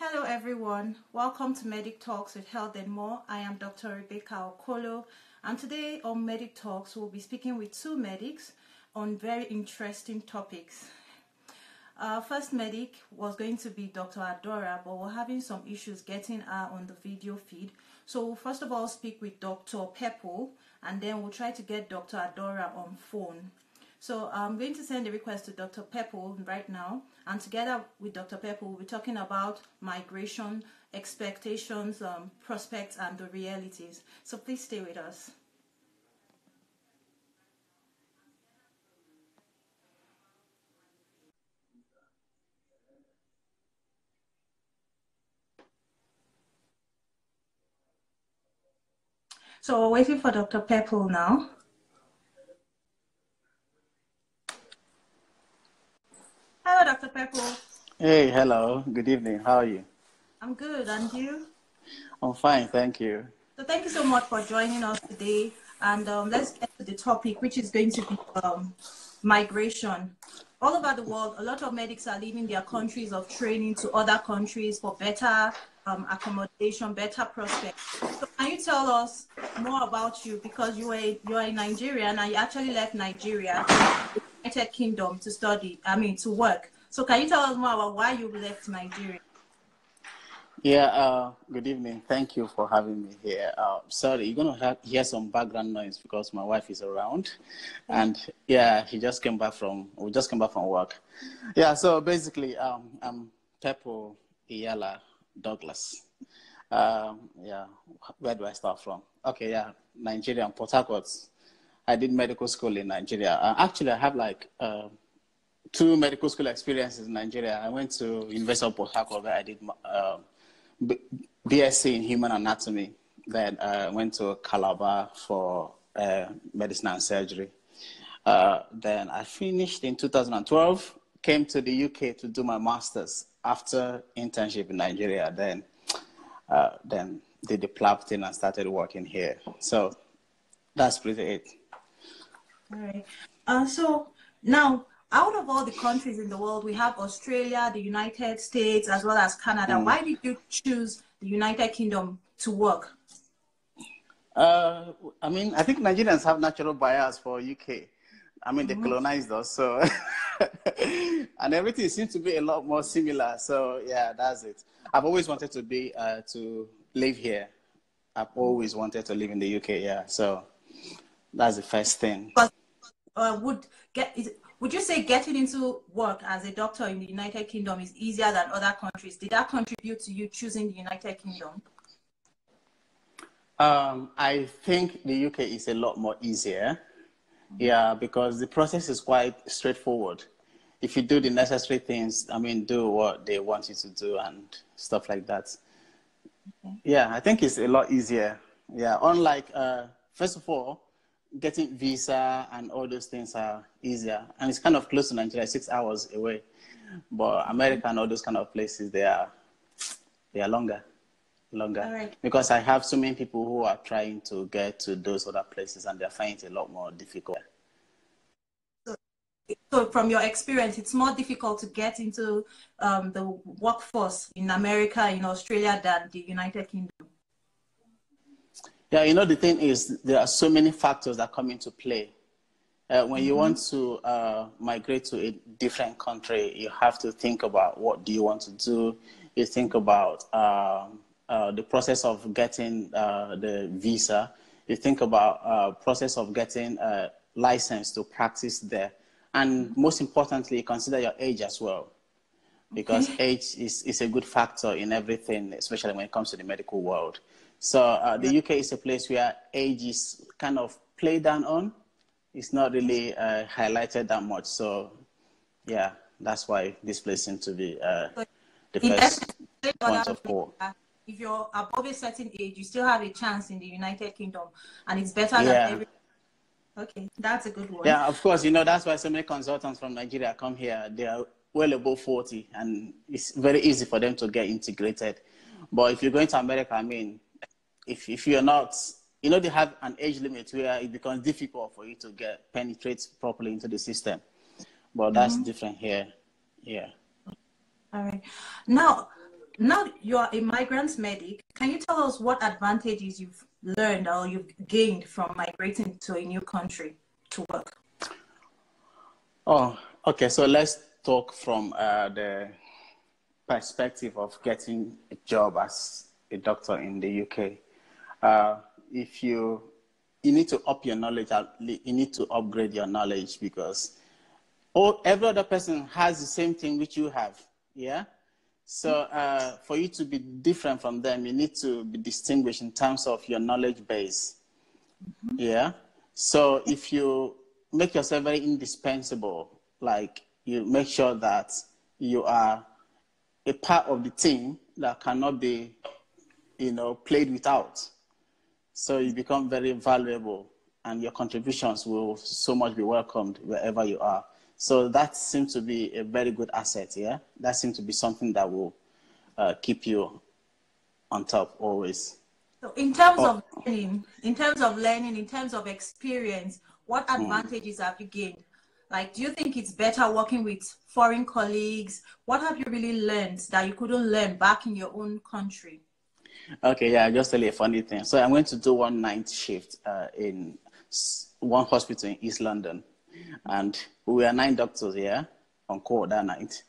Hello everyone, welcome to Medic Talks with Health and More. I am Dr. Rebecca Okolo, and today on Medic Talks we'll be speaking with two medics on very interesting topics. First medic was going to be Dr. ADAORA, but we're having some issues getting her on the video feed. So we'll first of all speak with Dr. PEPPLE, and then we'll try to get Dr. ADAORA on phone. So I'm going to send a request to Dr. PEPPLE right now, and together with Dr. PEPPLE, we'll be talking about migration, expectations, prospects, and the realities. So please stay with us. So we're waiting for Dr. PEPPLE now. Hello, Dr. PEPPLE. Hey, hello. Good evening. How are you? I'm good, and you? I'm fine, thank you. So thank you so much for joining us today. And let's get to the topic, which is going to be migration. All over the world, a lot of medics are leaving their countries of training to other countries for better accommodation, better prospects. So can you tell us more about you? Because you are a Nigerian and you actually left Nigeria, the United Kingdom, to study, to work. So can you tell us more about why you left Nigeria? Yeah, good evening. Thank you for having me here. Sorry, you're going to hear some background noise because my wife is around. And yeah, we just came back from work. Yeah, so basically, I'm PEPPLE Iyala Douglas. Yeah, where do I start from? Okay, yeah, Nigeria, Port Harcourt. I did medical school in Nigeria. Actually, I have like 2 medical school experiences in Nigeria. I went to University of Port Harcourt where I did BSc in human anatomy. Then I went to Calabar for medicine and surgery. Then I finished in 2012, came to the UK to do my master's after internship in Nigeria. Then did the PLAB thing and started working here. So that's pretty it. All right. So now, out of all the countries in the world, we have Australia, the United States, as well as Canada. Why did you choose the United Kingdom to work? I think Nigerians have natural bias for UK. They colonized us, so and everything seems to be a lot more similar. So yeah, that's it. I've always wanted to live here. I've always wanted to live in the UK. Yeah, so that's the first thing. But would you say getting into work as a doctor in the United Kingdom is easier than other countries? Did that contribute to you choosing the United Kingdom? I think the UK is a lot more easier. Yeah, because the process is quite straightforward. If you do the necessary things, do what they want you to do and stuff like that. Okay. Yeah, I think it's a lot easier. Yeah, unlike, first of all, getting visa and all those things are easier. And it's kind of close to Nigeria, 6 hours away. But America and all those kind of places, they are longer. All right. Because I have so many people who are trying to get to those other places and they're finding it a lot more difficult. So from your experience, it's more difficult to get into the workforce in America, in Australia, than the United Kingdom. Yeah, the thing is, there are so many factors that come into play. When you want to migrate to a different country, you have to think about what do you want to do. You think about the process of getting the visa. You think about process of getting a license to practice there. And most importantly, consider your age as well, because age is a good factor in everything, especially when it comes to the medical world. So the UK is a place where age is kind of played down on. It's not really highlighted that much. So yeah, that's why this place seems to be the first point of call. If you're above a certain age, you still have a chance in the United Kingdom, and it's better than every. Okay, that's a good one. Yeah, of course, that's why so many consultants from Nigeria come here. They are well above 40, and it's very easy for them to get integrated. But if you're going to America, if you're not, they have an age limit where it becomes difficult for you to penetrate properly into the system. But that's different here. Yeah. All right. Now, now you are a migrant medic. Can you tell us what advantages you've learned or you've gained from migrating to a new country to work? Oh, okay. So let's talk from the perspective of getting a job as a doctor in the UK. If you need to up your knowledge, you need to upgrade your knowledge, because every other person has the same thing which you have. Yeah. So for you to be different from them, you need to be distinguished in terms of your knowledge base. Yeah. So if you make yourself very indispensable, like you make sure that you are a part of the team that cannot be, played without. So you become very valuable, and your contributions will so much be welcomed wherever you are. So that seems to be a very good asset, yeah? That seems to be something that will keep you on top always. So in terms of learning, in terms of experience, what advantages have you gained? Like, do you think it's better working with foreign colleagues? What have you really learned that you couldn't learn back in your own country? Okay, yeah, I'll just tell you a funny thing. So I'm going to do one night shift in one hospital in East London. And we were 9 doctors here on call that night.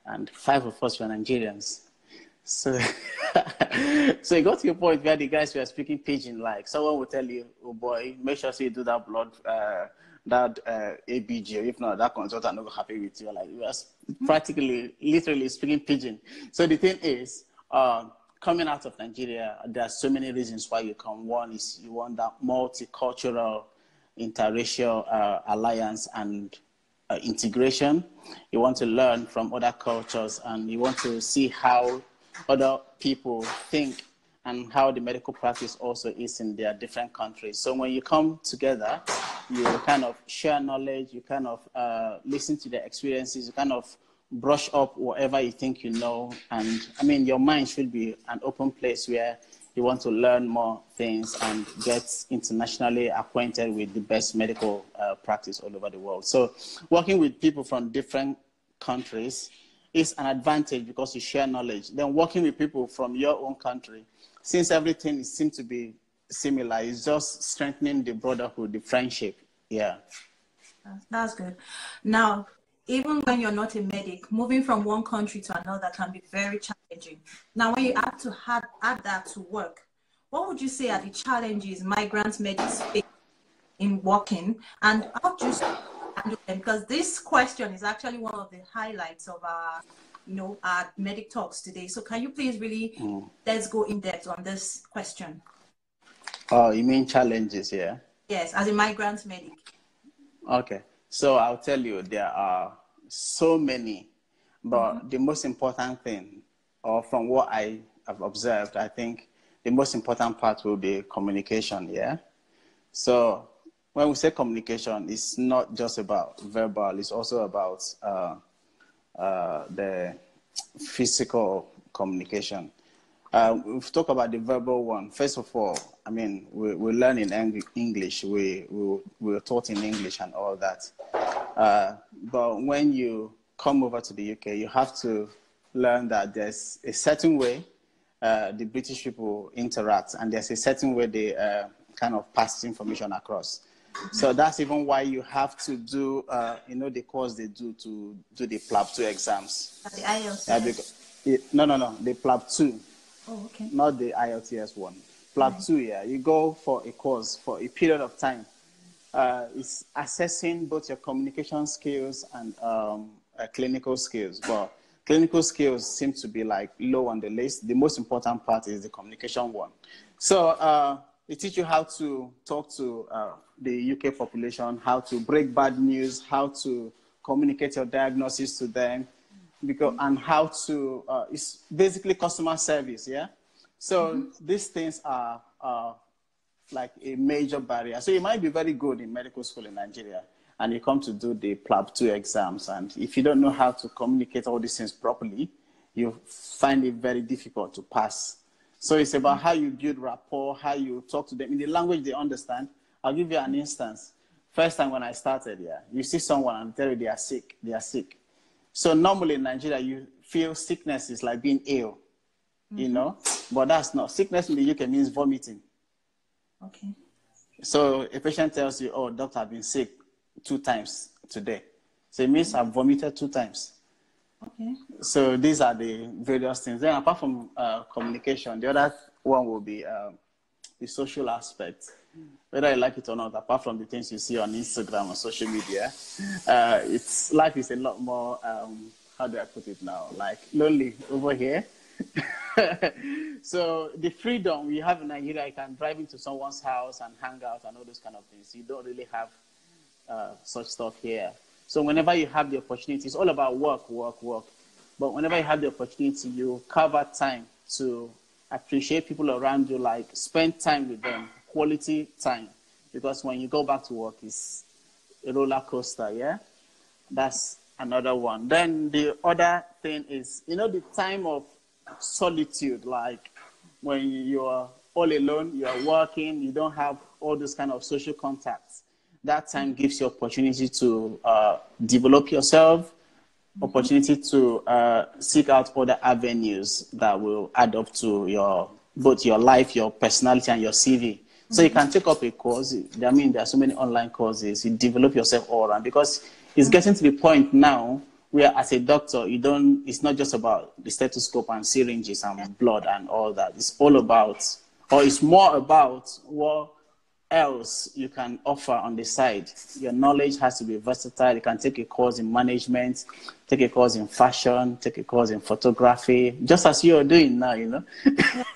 And 5 of us were Nigerians. So, so it got to a point where the guys were speaking pidgin. Like someone would tell you, "Oh boy, make sure you do that blood, that ABG. If not, that consultant not happy with you." Like we were practically, literally speaking pidgin. So the thing is, coming out of Nigeria, there are so many reasons why you come. One is you want that multicultural, interracial alliance and integration. You want to learn from other cultures, and you want to see how other people think and how the medical practice also is in their different countries. So when you come together, you kind of share knowledge, you kind of listen to their experiences, you kind of brush up whatever you think you know. And I mean, your mind should be an open place where you want to learn more things and get internationally acquainted with the best medical practice all over the world. So working with people from different countries is an advantage because you share knowledge. Then working with people from your own country, since everything seems to be similar, it's just strengthening the brotherhood, the friendship. Yeah. That's good. Now, even when you're not a medic, moving from one country to another can be very challenging. Now, when you have to add that to work, what would you say are the challenges migrant medics face in working, and how do you handle them? Because this question is actually one of the highlights of our, our medic talks today. So can you please really let's go in depth on this question? Oh, you mean challenges, yeah? Yes, as a migrant medic. Okay. So I'll tell you, there are so many, but the most important thing, or from what I have observed, I think the most important part will be communication, yeah? So when we say communication, it's not just about verbal, it's also about the physical communication. We've talked about the verbal one. First of all, I mean, we learn in English. We're taught in English and all that. But when you come over to the UK, you have to learn that there's a certain way the British people interact, and there's a certain way they kind of pass information across. So that's even why you have to do, the course they do to do the PLAB 2 exams. The IELTS? No, the PLAB 2. Oh, okay. Not the IELTS one. PLAB 2, yeah. You go for a course for a period of time. It's assessing both your communication skills and clinical skills. But clinical skills seem to be like low on the list. The most important part is the communication one. So they teach you how to talk to the UK population, how to break bad news, how to communicate your diagnosis to them, and how to, it's basically customer service, yeah? So these things are like a major barrier. So you might be very good in medical school in Nigeria, and you come to do the PLAB 2 exams, and if you don't know how to communicate all these things properly, you find it very difficult to pass. So it's about how you build rapport, how you talk to them in the language they understand. I'll give you an instance. First time when I started, yeah, you see someone and tell you they are sick. So normally in Nigeria, you feel sickness is like being ill. you know, but that's not. Sickness in the UK means vomiting. Okay. So a patient tells you, oh, doctor, I've been sick 2 times today. So it means I've vomited 2 times. Okay. So these are the various things. Then apart from communication, the other one will be the social aspect. Whether you like it or not, apart from the things you see on Instagram or social media, life is a lot more, how do I put it now, like lonely over here. So the freedom we have in Nigeria, you can drive into someone's house and hang out and all those kind of things. You don't really have such stuff here. So whenever you have the opportunity, it's all about work, work, work. But whenever you have the opportunity, you carve out time to appreciate people around you, like spend time with them, quality time. Because when you go back to work, it's a roller coaster, yeah? That's another one. Then the other thing is, you know, the time of solitude, like when you are all alone, you are working, you don't have all those kind of social contacts. That time gives you opportunity to develop yourself, opportunity to seek out other avenues that will add up to both your life, your personality, and your CV. So you can take up a course. I mean, there are so many online courses. You develop yourself all around, because it's getting to the point now where, as a doctor, it's not just about the stethoscope and syringes and blood and all that. It's all about, or it's more about what else you can offer on the side. Your knowledge has to be versatile. You can take a course in management, take a course in fashion, take a course in photography, just as you are doing now, you know.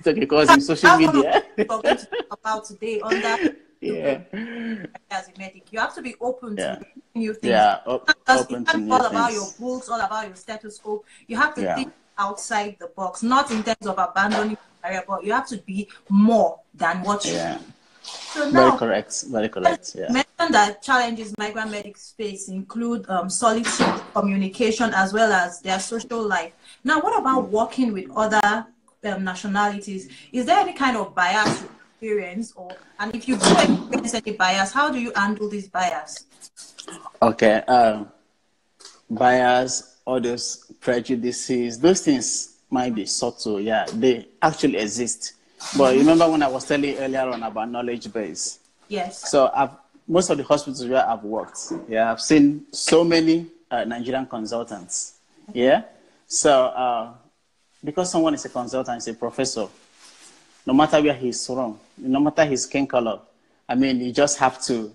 Take a course in social media. Talking about today on that. Yeah. As a medic, you have to be open to new things. Yeah, open to new all things. About your books, all about your stethoscope. You have to think outside the box, not in terms of abandoning the career, but you have to be more than what you are. So now, very correct. Very correct. Yeah. Mentioned that challenges migrant medics face include solitude, communication, as well as their social life. Now, what about working with other nationalities? Is there any kind of bias you experience, and if you do experience any bias, how do you handle this bias? Okay, bias, all those prejudices, those things might be subtle. Yeah, they actually exist. But remember when I was telling you earlier on about knowledge base? Yes. So most of the hospitals where I've worked, I've seen so many Nigerian consultants. Yeah. So because someone is a consultant, is a professor, no matter where he's from, no matter his skin color, I mean, you just have to.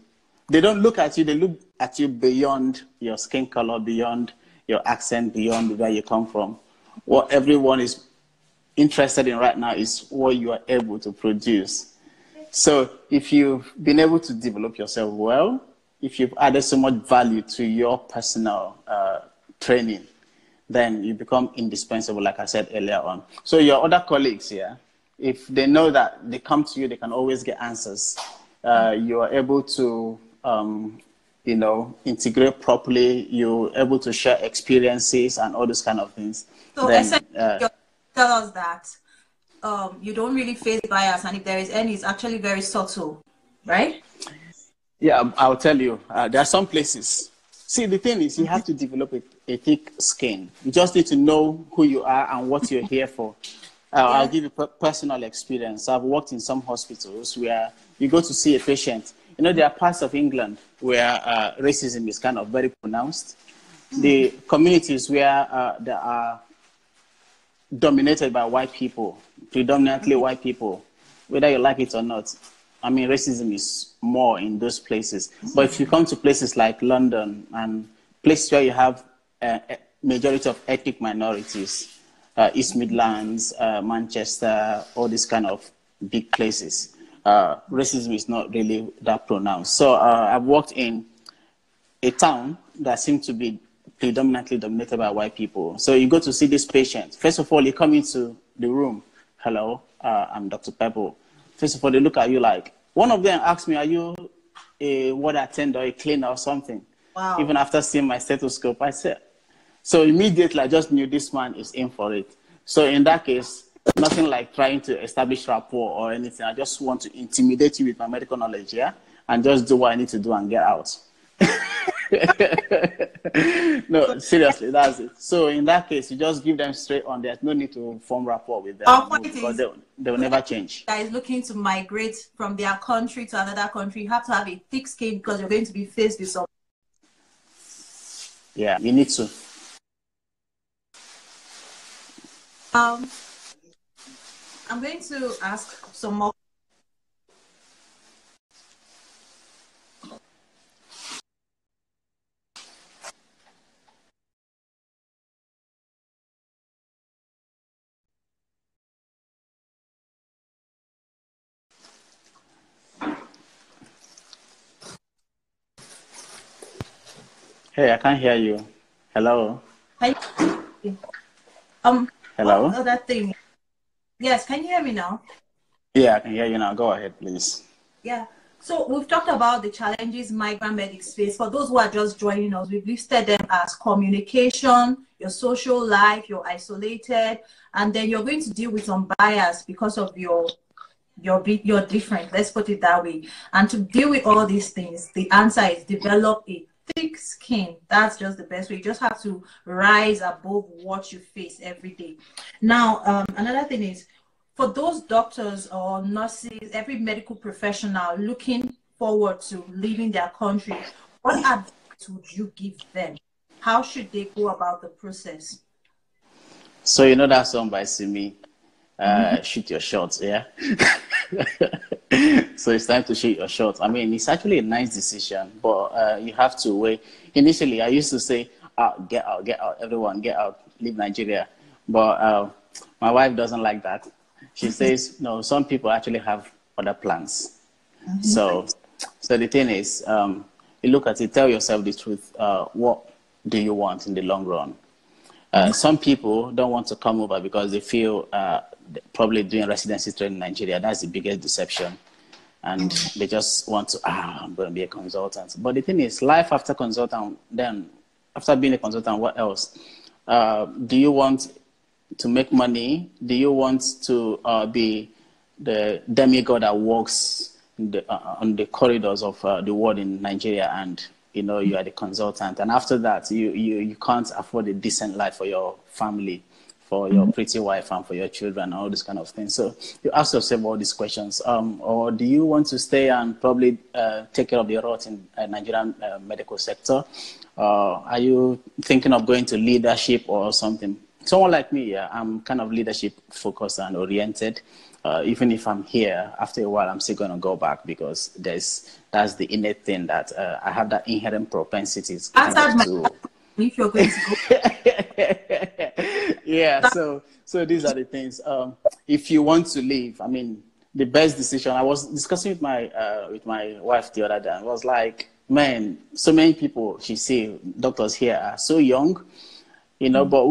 They don't look at you. They look at you beyond your skin color, beyond your accent, beyond where you come from. What everyone is interested in right now is what you are able to produce. So if you've been able to develop yourself well, if you've added so much value to your personal training, then you become indispensable, like I said earlier on. So your other colleagues here, if they know that they come to you, they can always get answers. You are able to, integrate properly. You're able to share experiences and all those kind of things. So essentially, tell us that you don't really face bias, and if there is any, it's actually very subtle, right? Yeah, I'll tell you. There are some places. See, the thing is, you have to develop a thick skin. You just need to know who you are and what you're here for. I'll give you personal experience. I've worked in some hospitals where you go to see a patient. You know, there are parts of England where racism is kind of very pronounced. The communities where they are dominated by white people, predominantly white people, whether you like it or not. I mean, racism is more in those places. But if you come to places like London and places where you have a majority of ethnic minorities, East Midlands, Manchester, all these kind of big places, racism is not really that pronounced. So I've worked in a town that seemed to be predominantly dominated by white people. So you go to see this patient. First of all, you come into the room. Hello, I'm Dr. Pepple. First of all, they look at you like, one of them asked me, are you a ward attendant or a cleaner or something? Wow. Even after seeing my stethoscope, I said, so immediately I just knew this man is in for it. So in that case, nothing like trying to establish rapport or anything. I just want to intimidate you with my medical knowledge, and just do what I need to do and get out. No, seriously, that's it. So in that case, you just give them straight on. There's no need to form rapport with them Our and move point because is, they will never change. that is looking to migrate from their country to another country, you have to have a thick skin because you're going to be faced with some. Yeah, you need to. I'm going to ask some more. Hey, I can't hear you. Hello? What Hello? other thing? Yes, can you hear me now? Yeah, I can hear you now. Go ahead, please. Yeah. So we've talked about the challenges migrant medics face. For those who are just joining us, we've listed them as communication, your social life, you're isolated, and then you're going to deal with some bias because of you're different. Let's put it that way. And to deal with all these things, the answer is develop a thick skin. That's just the best way. You just have to rise above what you face every day. Now, another thing is, for those doctors or nurses, every medical professional looking forward to leaving their country, what advice would you give them? How should they go about the process? So you know that song by Simi, Shoot Your Shots, yeah? So it's time to shoot your shots. I mean, it's actually a nice decision, but you have to wait. Initially, I used to say, get out, everyone, get out, leave Nigeria. But my wife doesn't like that. She says, no, some people actually have other plans. So the thing is, you look at it, tell yourself the truth. What do you want in the long run? Some people don't want to come over because they feel probably doing residency training in Nigeria. That's the biggest deception. And they just want to, I'm going to be a consultant. But the thing is, life after consultant, then after being a consultant, what else? Do you want to make money? Do you want to be the demigod that walks on the corridors of the world in Nigeria, and you are the consultant, and after that you can't afford a decent life for your family, for your pretty wife and for your children and all this kind of things? So you ask yourself all these questions. Or do you want to stay and probably take care of the rot in Nigerian medical sector? Are you thinking of going to leadership or something? Someone like me, yeah, I'm kind of leadership focused and oriented. Even if I'm here, after a while, I'm still going to go back because that's the innate thing that I have, that inherent propensity to. If you're going to go. Yeah, so these are the things. If you want to leave, I mean, the best decision. I was discussing with my wife the other day. I was like, man, so many people, she say, doctors here are so young, but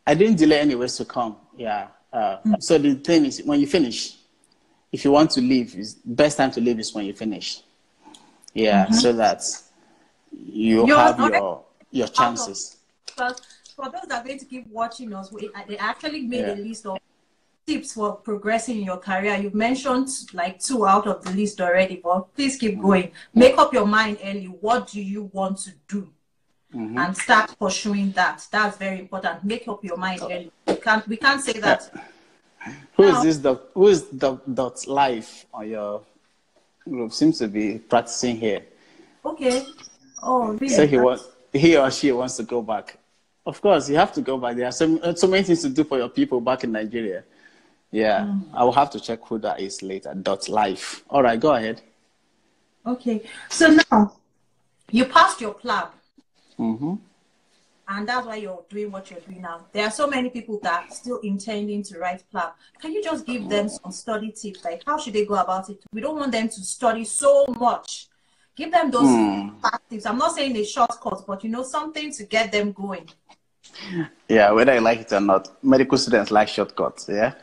I didn't delay anyways to come. Yeah. So the thing is, when you finish, if you want to leave, best time to leave is when you finish. Yeah, so that you have your chances. Because for those that are going to keep watching us, they actually made a list of tips for progressing in your career. You've mentioned like 2 out of the list already, but please keep going. Make up your mind early. What do you want to do? And start pursuing that. That's very important. Make up your mind early. We can't say that. Who is dot life on your group? Seems to be practicing here. Okay. Oh, really? So he or she wants to go back. Of course, you have to go back. There are so many things to do for your people back in Nigeria. Yeah, I will have to check who that is later. Dot life. All right, go ahead. Okay. So now you passed your PLAB. And that's why you're doing what you're doing now. There are so many people that are still intending to write PLAB. Can you just give them some study tips? Like, how should they go about it? We don't want them to study so much. Give them those tips. I'm not saying a shortcut, but something to get them going. Yeah, whether you like it or not, medical students like shortcuts, yeah?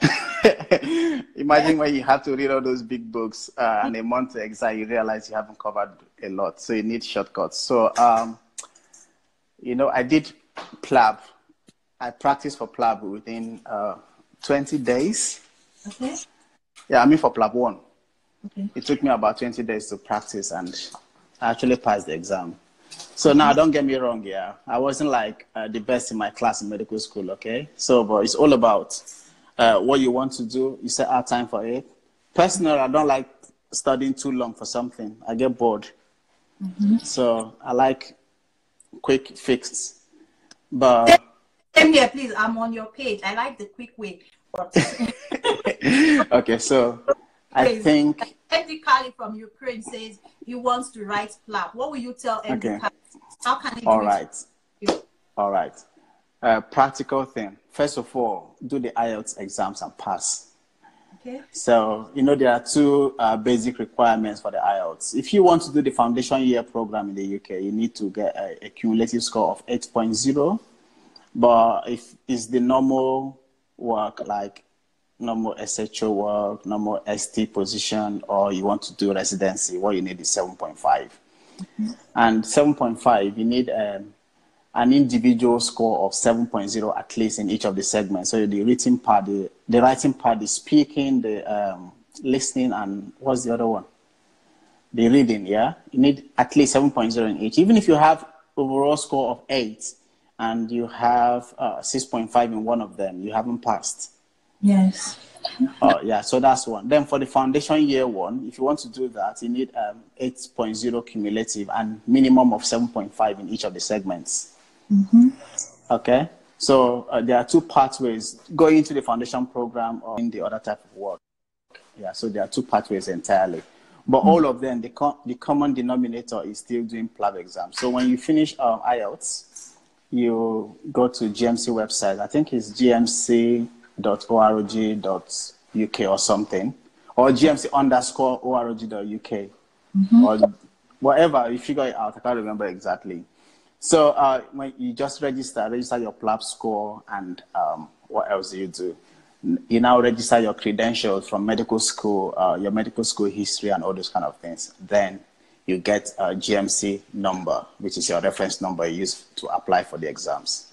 Imagine when you have to read all those big books and a month to exam, you realize you haven't covered a lot. So you need shortcuts. So, I did PLAB. I practiced for PLAB within 20 days. Okay. Yeah, I mean for PLAB 1. Okay. It took me about 20 days to practice, and I actually passed the exam. So now, don't get me wrong, yeah. I wasn't like the best in my class in medical school, okay? So, but it's all about what you want to do. You set out time for it. Personally, I don't like studying too long for something. I get bored. So I like quick fixes. But same here, please. I'm on your page. I like the quick way. okay, so I think MD Kali from Ukraine says he wants to write PLAB. What will you tell MD Kali? How can he do it? All right. Practical thing. First of all, do the IELTS exams and pass. Okay. So, there are two basic requirements for the IELTS. If you want to do the foundation year program in the UK, you need to get a cumulative score of 8.0. But if it's the normal work, like normal SHO work, normal ST position, or you want to do residency, what you need is 7.5. And 7.5, you need an individual score of 7.0 at least in each of the segments. So the written part, the writing part, the speaking, the listening, and what's the other one? The reading, yeah? You need at least 7.0 in each. Even if you have overall score of 8 and you have 6.5 in one of them, you haven't passed. Yes. Yeah, so that's one. Then for the foundation year one, if you want to do that, you need 8.0 cumulative and minimum of 7.5 in each of the segments. Okay, so there are two pathways going into the foundation program or in the other type of work. Yeah, so there are two pathways entirely. But all of them, the common denominator is still doing PLAB exams. So when you finish IELTS, you go to GMC website. I think it's gmc.org.uk or something, or gmc_org.uk, or whatever. You figure it out. I can't remember exactly. So when you just register your PLAB score, and what else do you do? You now register your credentials from medical school, your medical school history, and all those kind of things. Then you get a GMC number, which is your reference number you use to apply for the exams.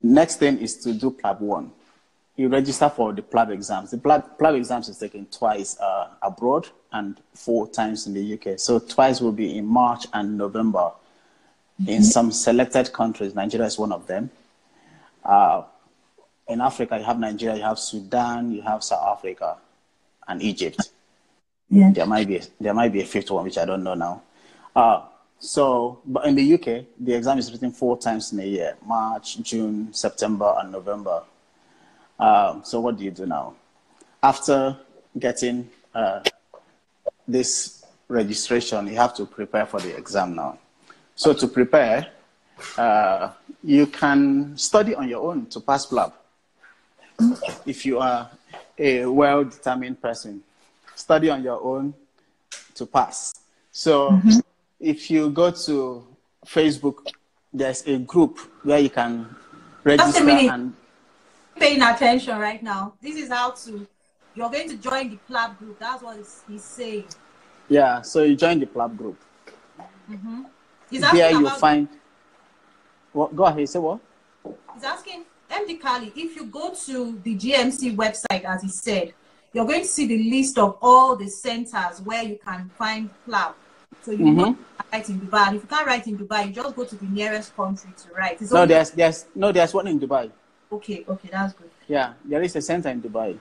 Next thing is to do PLAB 1. You register for the PLAB exams. The PLAB exams is taken twice abroad and 4 times in the UK. So twice will be in March and November in some selected countries. Nigeria is one of them. In Africa, you have Nigeria, you have Sudan, you have South Africa, and Egypt. Yeah. There might be a fifth one, which I don't know now. But in the UK, the exam is written 4 times in a year: March, June, September, and November. So what do you do now? After getting this registration, you have to prepare for the exam now. So to prepare, you can study on your own to pass PLAB. If you are a well-determined person, study on your own to pass. So if you go to Facebook, there's a group where you can register and paying attention right now. This is how you're going to join the PLAB group. That's what he's saying. Yeah, so you join the PLAB group. There you find what? Go ahead. Say what? He's asking MD Kali, if you go to the GMC website, as he said, you're going to see the list of all the centers where you can find PLAB. So you know write in Dubai. And if you can't write in Dubai, you just go to the nearest country to write. There's one in Dubai. Okay, that's good. Yeah, there is a center in Dubai.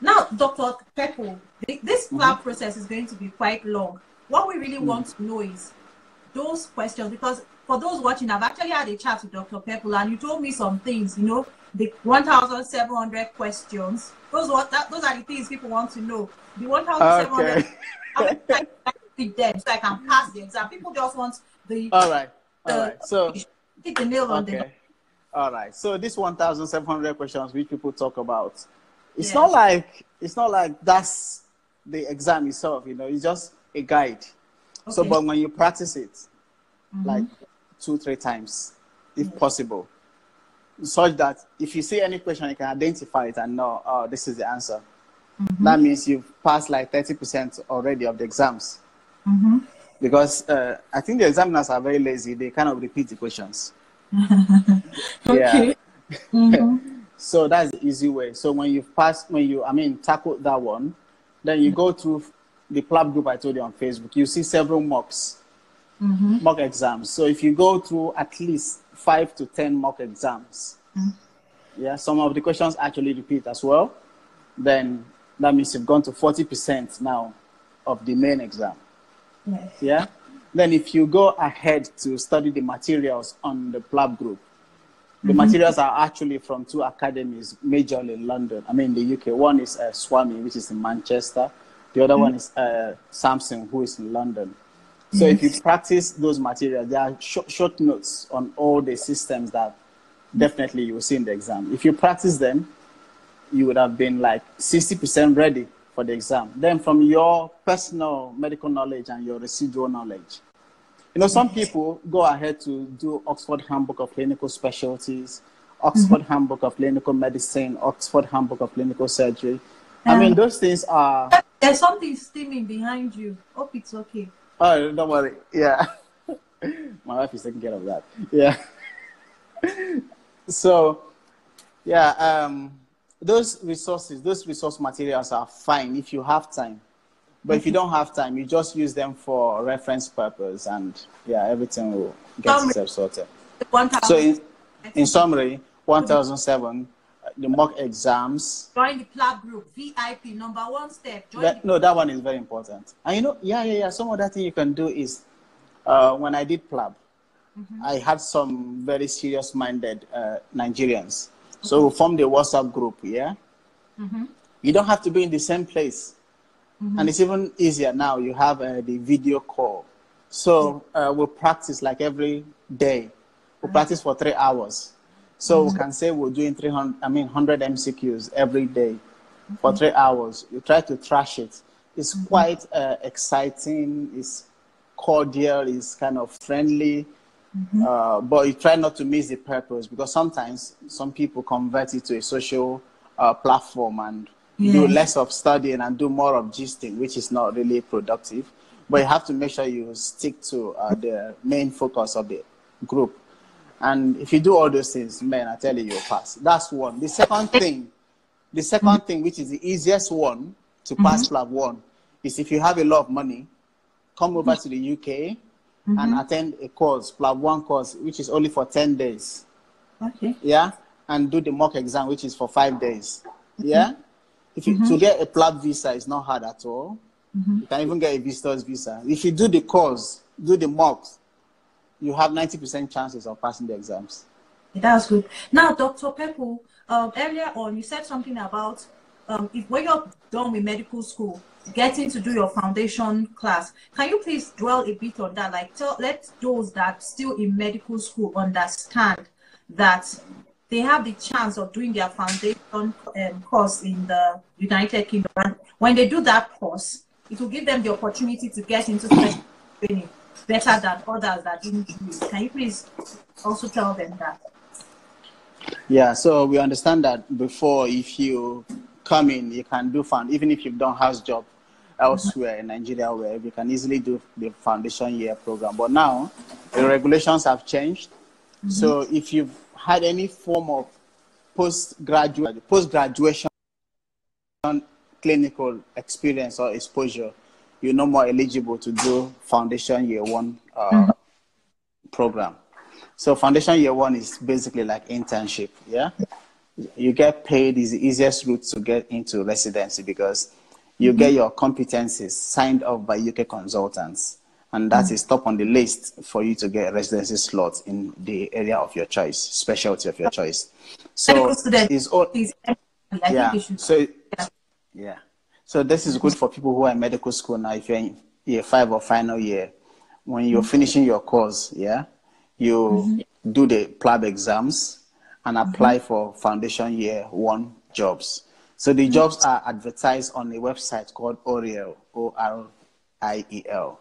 Now, Dr. Pepple, this PLAB process is going to be quite long. What we really want to know is those questions, because for those watching, I've actually had a chat with Dr. Pepple, and you told me some things, the 1,700 questions. Those are the things people want to know. The 1,700, I'm trying to pick them so I can pass the exam. People just want the... All right. So hit the nail on the... All right. So this 1,700 questions which people talk about, it's not like that's the exam itself, it's just a guide. Okay. So, but when you practice it, like 2-3 times, if possible, such that if you see any question, you can identify it and know, oh, this is the answer. That means you've passed like 30% already of the exams. Because I think the examiners are very lazy. They kind of repeat the questions. Okay. So that's the easy way. So when you tackle that one, then you go to the PLAB group I told you on Facebook. You see several mocks. mock exams. So if you go through at least 5 to 10 mock exams, yeah, some of the questions actually repeat as well, then that means you've gone to 40% now of the main exam. Yes. Yeah. Then if you go ahead to study the materials on the PLAB group, the materials are actually from 2 academies, majorly in London. I mean, the UK. One is Swami, which is in Manchester. The other one is Samson, who is in London. So if you practice those materials, there are short notes on all the systems that definitely you will see in the exam. If you practice them, you would have been like 60% ready for the exam. Then from your personal medical knowledge and your residual knowledge, you know, some people go ahead to do Oxford Handbook of Clinical Specialties, Oxford Handbook of Clinical Medicine, Oxford Handbook of Clinical Surgery. I mean, those things are... There's something steaming behind you. Hope it's okay. Oh, don't worry. Yeah. My wife is taking care of that. Yeah. So, yeah, those resource materials are fine if you have time. But if you don't have time, you just use them for reference purpose, and yeah, everything will get itself sorted. So in summary, 1007, the mock exams. Join the PLAB group, VIP, number 1 step. No, that one is very important. And you know, yeah. Some other thing you can do is, when I did PLAB, I had some very serious-minded Nigerians. So we formed a WhatsApp group, yeah? You don't have to be in the same place. And it's even easier now. You have the video call. So we'll practice like every day. We'll practice for 3 hours. So we can say we're doing 100 MCQs every day for 3 hours. You try to trash it. It's quite exciting. It's cordial. It's kind of friendly. But you try not to miss the purpose, because sometimes some people convert it to a social platform and do less of studying and do more of gisting, which is not really productive. But you have to make sure you stick to the main focus of the group. And if you do all those things, man, I tell you, you'll pass. That's one. The second thing, which is the easiest one to pass PLAB 1, is if you have a lot of money, come over to the UK and attend a course, PLAB 1 course, which is only for 10 days. Okay. Yeah? And do the mock exam, which is for 5 days. Yeah? If you, to get a PLAB visa is not hard at all. You can even get a visitor's visa. If you do the course, do the mocks, you have 90% chances of passing the exams. That's good. Now, Dr. Pepple, earlier on, you said something about when you're done with medical school, getting to do your foundation class. Can you please dwell a bit on that? Like, let those that still in medical school understand that they have the chance of doing their foundation course in the United Kingdom. And when they do that course, it will give them the opportunity to get into special training better than others that didn't do it. Can you please also tell them that? Yeah, so we understand that before, if you come in, you can do even if you've done house job elsewhere in Nigeria, where you can easily do the foundation year program. But now the regulations have changed. So if you've had any form of post-graduation clinical experience or exposure, you're no more eligible to do foundation year 1 program. So foundation year 1 is basically like internship. Yeah, you get paid. Is the easiest route to get into residency, because you get your competencies signed off by UK consultants, and that is top on the list for you to get a residency slot in the area of your choice, specialty of your choice. So it's all, so this is good for people who are in medical school now. If you're in year 5 or final year, when you're finishing your course, you do the PLAB exams and apply for foundation year 1 jobs. So the jobs are advertised on a website called Oriel, O-R-I-E-L.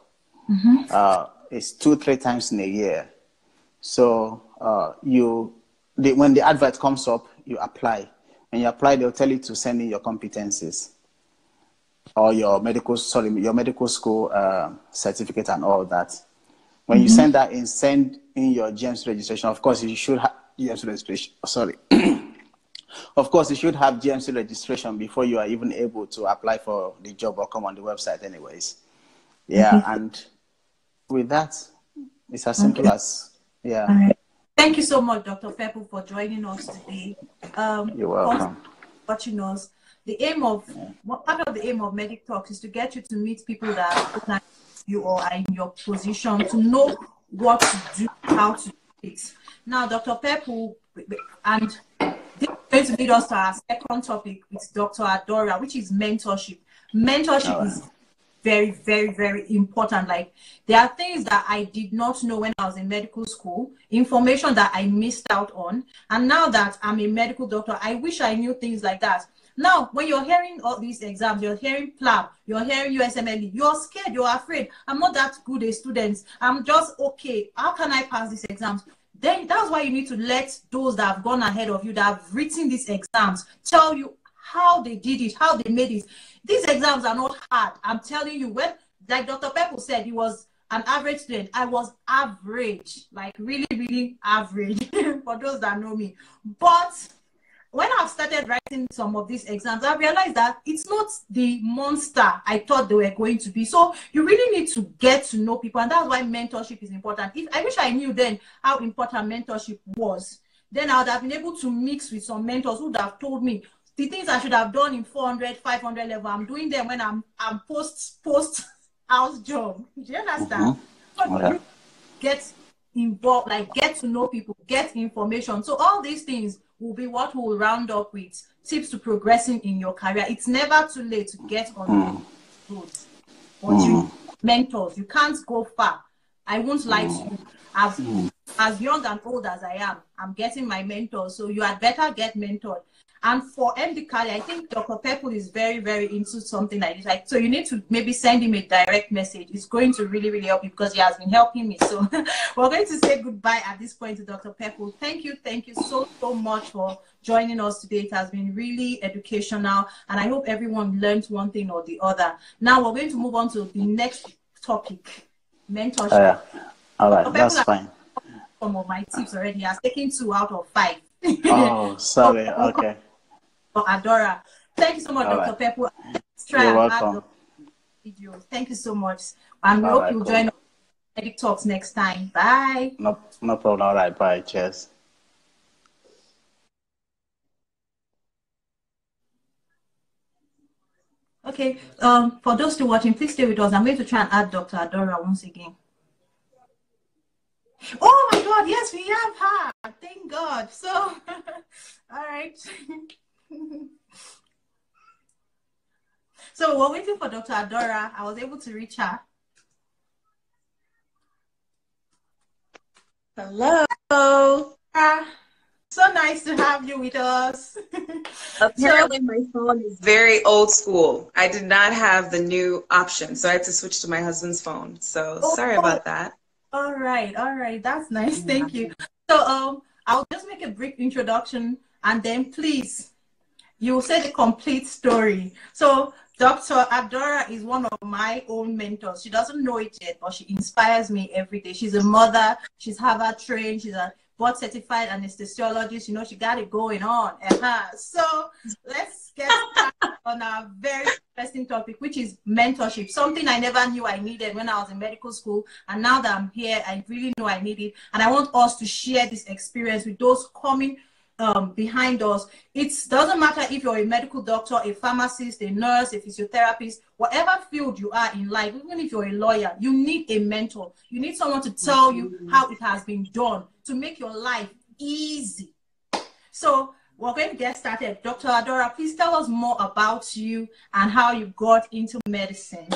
It's 2-3 times in a year. So when the advert comes up, you apply. When you apply, they'll tell you to send in your competencies or your medical school certificate and all that. When you send that in, send in your GMC registration. Of course, you should have GMC registration. Sorry. Of course, you should have GMC registration before you are even able to apply for the job or come on the website anyways. Yeah, and with that, It's as simple as, yeah. All right. Thank you so much, Dr. Pepple, for joining us today. You're welcome. Watching us. The aim of part of the aim of Medic Talks is to get you to meet people that you or are in your position to know what to do, how to do it. Now, Dr. Pepple, and this is going to lead us to our second topic with Dr. ADAORA, which is mentorship. Mentorship is very, very, very important. Like, there are things that I did not know when I was in medical school, information that I missed out on. And now that I'm a medical doctor, I wish I knew things like that. Now, when you're hearing all these exams, you're hearing PLAB, you're hearing USMLE, you're scared, you're afraid. I'm not that good a student. I'm just okay. How can I pass these exams? Then that's why you need to let those that have gone ahead of you, that have written these exams, tell you how they did it, how they made it. These exams are not hard. I'm telling you, when, like Dr. Pepple said, he was an average student. I was average, like really, really average for those that know me. But when I've started writing some of these exams, I realized that it's not the monster I thought they were going to be. So you really need to get to know people. And that's why mentorship is important. I wish I knew then how important mentorship was. Then I would have been able to mix with some mentors who would have told me the things I should have done in 400, 500 level. I'm doing them when I'm post house job. Do you understand? Okay. Get involved, like get to know people, get information. So all these things will be what we will round up with tips to progressing in your career. It's never too late to get on the road. But you mentors, you can't go far. I won't lie to you. As young and old as I am, I'm getting my mentors. So you had better get mentored. And for MD Kali, I think Dr. Pepple is very, very into something like this. Like, so you need to maybe send him a direct message. It's going to really, really help you because he has been helping me. So we're going to say goodbye at this point to Dr. Pepple. Thank you so, so much for joining us today. It has been really educational, and I hope everyone learned one thing or the other. Now we're going to move on to the next topic, mentorship. All right, that's fine. Some of my tips already. He has taken 2 out of 5. Oh, sorry. Okay. ADAORA. Thank you so much, Dr. Pepple. You're welcome. Video. Thank you so much. And we hope you'll join us on Medic Talks next time. Bye. No problem. All right. Bye. Cheers. Okay. For those still watching, please stay with us. I'm going to try and add Dr. ADAORA once again. Oh my God, yes, we have her. Thank God. So, all right. So we're waiting for Dr. ADAORA. I was able to reach her. Hello. So nice to have you with us. Apparently my phone is very old school. I did not have the new option, so I had to switch to my husband's phone. So sorry about that. All right. That's nice. Thank you. So I'll just make a brief introduction, and then please, you say the complete story. So Dr. ADAORA is one of my own mentors. She doesn't know it yet, but she inspires me every day. She's a mother. She's Harvard trained. She's a board certified anesthesiologist. You know, she got it going on. So let's get started on our very interesting topic, which is mentorship. Something I never knew I needed when I was in medical school. And now that I'm here, I really know I need it. And I want us to share this experience with those coming behind us. It doesn't matter if you're a medical doctor, a pharmacist, a nurse, a physiotherapist, whatever field you are in life, even if you're a lawyer, you need a mentor. You need someone to tell you how it has been done to make your life easy. So we're going to get started. Dr. ADAORA, please tell us more about you and how you got into medicine.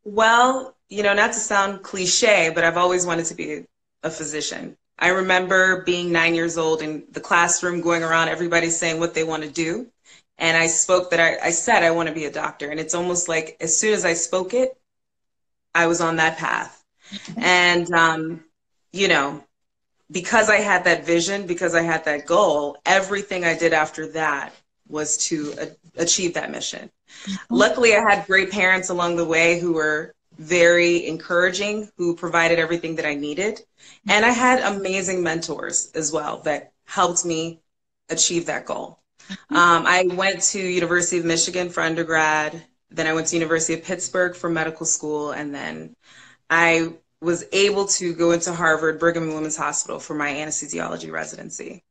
Well, you know, not to sound cliche, but I've always wanted to be a physician. I remember being 9 years old in the classroom, going around, everybody saying what they want to do. And I spoke that I said I want to be a doctor. And it's almost like as soon as I spoke it, I was on that path. And, you know, because I had that vision, because I had that goal, everything I did after that was to achieve that mission. Luckily, I had great parents along the way who were very encouraging, who provided everything that I needed. And I had amazing mentors as well that helped me achieve that goal. I went to University of Michigan for undergrad. Then I went to University of Pittsburgh for medical school. And then I was able to go into Harvard Brigham and Women's Hospital for my anesthesiology residency.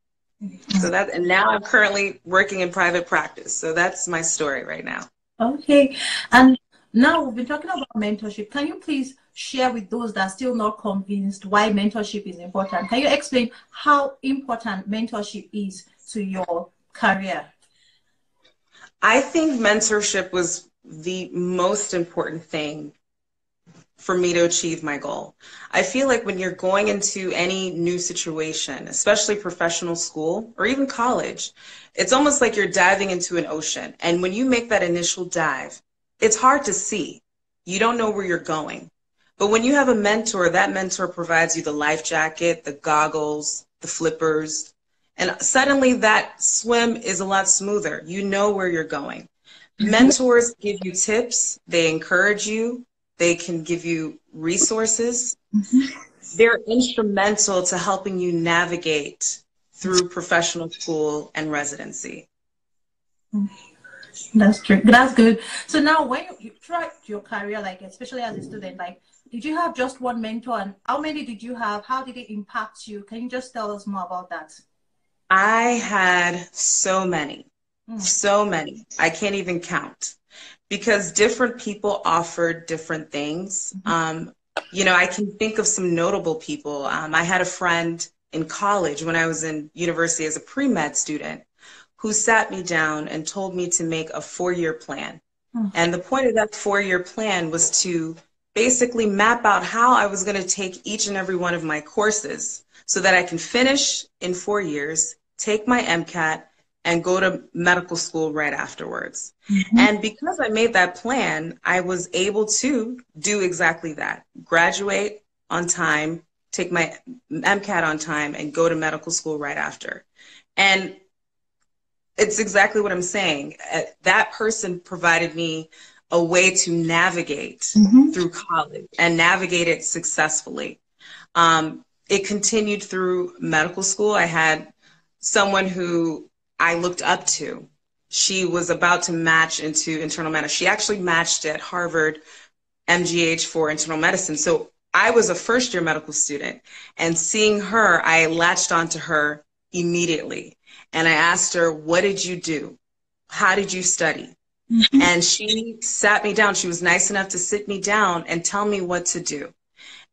So that, and now I'm currently working in private practice. So that's my story right now. Okay. And now we've been talking about mentorship. Can you please share with those that are still not convinced why mentorship is important? Can you explain how important mentorship is to your career? I think mentorship was the most important thing for me to achieve my goal. I feel like when you're going into any new situation, especially professional school or even college, it's almost like you're diving into an ocean. And when you make that initial dive, it's hard to see. You don't know where you're going. But when you have a mentor, that mentor provides you the life jacket, the goggles, the flippers, and suddenly that swim is a lot smoother. You know where you're going. Mentors give you tips. They encourage you. They can give you resources. They're instrumental to helping you navigate through professional school and residency. That's true. That's good. So now when you tried your career, like especially as a student, like did you have just one mentor, and how many did you have? How did it impact you? Can you just tell us more about that? I had so many. I can't even count, because different people offered different things. You know, I can think of some notable people. I had a friend in college when I was in university as a pre-med student who sat me down and told me to make a 4-year plan. And the point of that 4-year plan was to basically map out how I was going to take each and every one of my courses so that I can finish in 4 years, take my MCAT, and go to medical school right afterwards. And because I made that plan, I was able to do exactly that. Graduate on time, take my MCAT on time, and go to medical school right after. And it's exactly what I'm saying. That person provided me a way to navigate through college and navigate it successfully. It continued through medical school. I had someone who I looked up to. She was about to match into internal medicine. She actually matched at Harvard MGH for internal medicine. So I was a first-year medical student, and seeing her, I latched onto her immediately. And I asked her, what did you do? How did you study? And she sat me down. She was nice enough to sit me down and tell me what to do.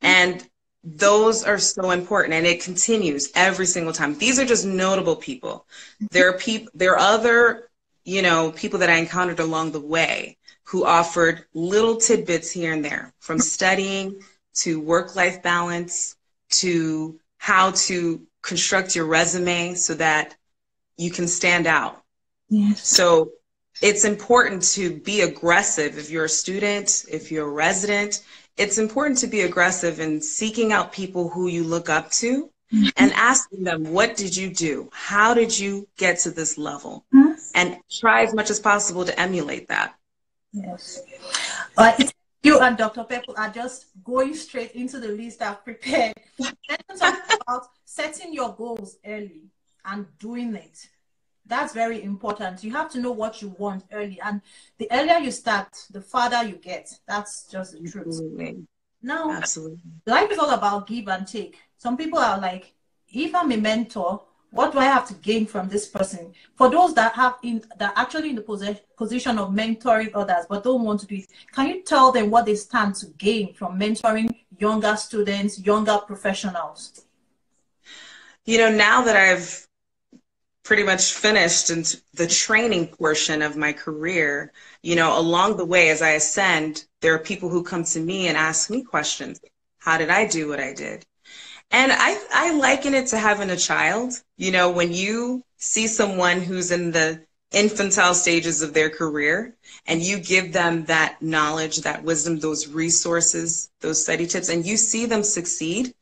And those are so important, and it continues every single time. These are just notable people. There are other, you know, people that I encountered along the way who offered little tidbits here and there, from studying to work-life balance to how to construct your resume so that you can stand out. So it's important to be aggressive. If you're a student, if you're a resident, it's important to be aggressive in seeking out people who you look up to and asking them, what did you do? How did you get to this level? And try as much as possible to emulate that. Yes. You and Dr. Pepple are just going straight into the list I've prepared. Let's talk about setting your goals early and doing it. That's very important. You have to know what you want early. And the earlier you start, the farther you get. That's just the truth. Absolutely. Now, Absolutely. Life is all about give and take. Some people are like, if I'm a mentor, what do I have to gain from this person? For those that are actually in the position of mentoring others but don't want to do it, can you tell them what they stand to gain from mentoring younger students, younger professionals? You know, now that I've pretty much finished in the training portion of my career, you know, along the way as I ascend, there are people who come to me and ask me questions. How did I do what I did? And I liken it to having a child. You know, when you see someone who's in the infantile stages of their career and you give them that knowledge, that wisdom, those resources, those study tips, and you see them succeed,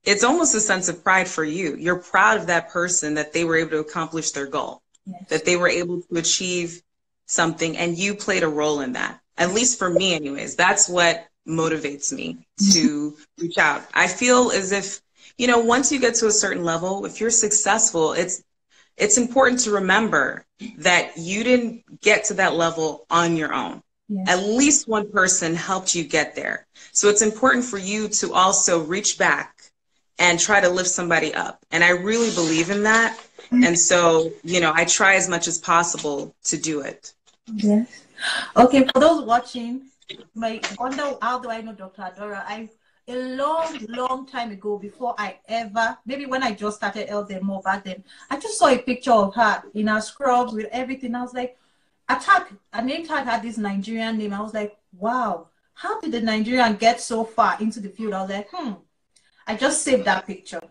it's almost a sense of pride for you. You're proud of that person, that they were able to accomplish their goal, that they were able to achieve something, and you played a role in that. At least for me anyways, that's what motivates me to reach out. I feel as if, you know, once you get to a certain level, if you're successful, it's important to remember that you didn't get to that level on your own. At least one person helped you get there. So it's important for you to also reach back and try to lift somebody up. And I really believe in that. And so, you know, I try as much as possible to do it. Yes. Okay, for those watching, my wonder, how do I know Dr. ADAORA? A long time ago, before I ever, maybe when I just started more back then, I just saw a picture of her in her scrubs with everything. I was like, a name tag had this Nigerian name. I was like, wow, how did the Nigerian get so far into the field? I was like, I just saved that picture.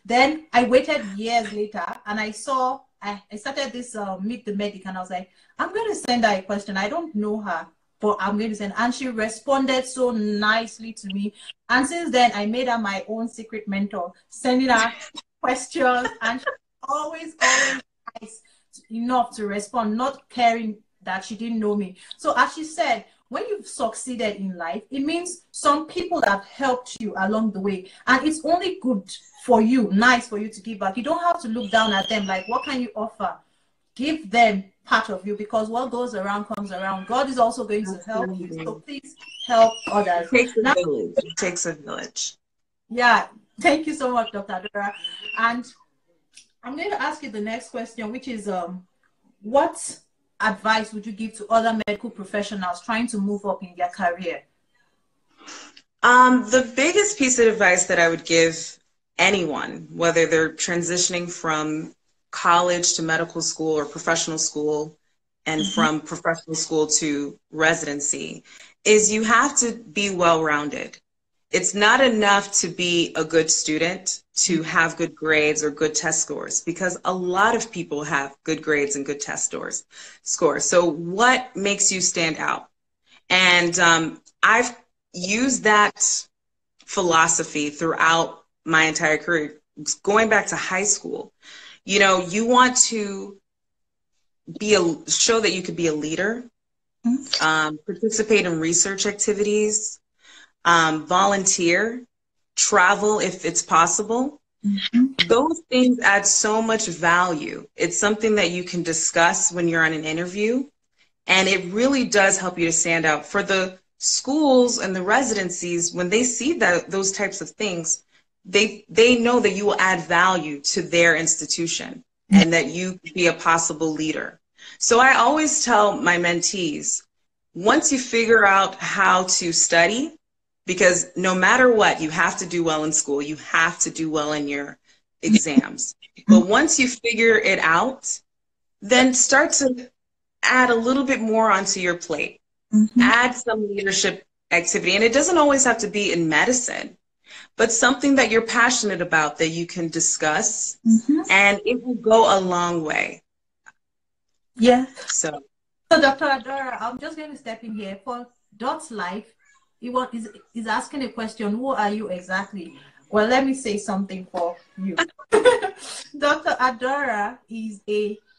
Then I waited years later and I saw, I started this Meet the Medic, and I was like, I'm going to send her a question. I don't know her, but I'm going to send. And she responded so nicely to me. And since then, I made her my own secret mentor, sending her questions. And she's always nice enough to respond, not caring that she didn't know me. So as she said, when you've succeeded in life, it means some people have helped you along the way. And it's only good for you, nice for you to give back. You don't have to look down at them like, what can you offer? Give them part of you, because what goes around comes around. God is also going to help you. So please help others. It takes a village. It takes a village. Yeah. Thank you so much, Dr. ADAORA. And I'm going to ask you the next question, which is, what advice would you give to other medical professionals trying to move up in their career? The biggest piece of advice that I would give anyone, whether they're transitioning from college to medical school or professional school, and from professional school to residency, is you have to be well-rounded. It's not enough to be a good student, to have good grades or good test scores, because a lot of people have good grades and good test scores. So what makes you stand out? And I've used that philosophy throughout my entire career, going back to high school. You know, you want to show that you could be a leader, participate in research activities, volunteer, travel if it's possible. Those things add so much value. It's something that you can discuss when you're on an interview, and it really does help you to stand out. For the schools and the residencies, when they see those types of things, they know that you will add value to their institution and that you could be a possible leader. So I always tell my mentees, once you figure out how to study, because no matter what, you have to do well in school, you have to do well in your exams. But once you figure it out, then start to add a little bit more onto your plate. Add some leadership activity. And it doesn't always have to be in medicine, but something that you're passionate about that you can discuss, and it will go a long way. Yeah. So Dr. ADAORA, I'm just going to step in here. For Dot's Life, he's asking a question, who are you exactly? Well, let me say something for you. Dr. ADAORA is she's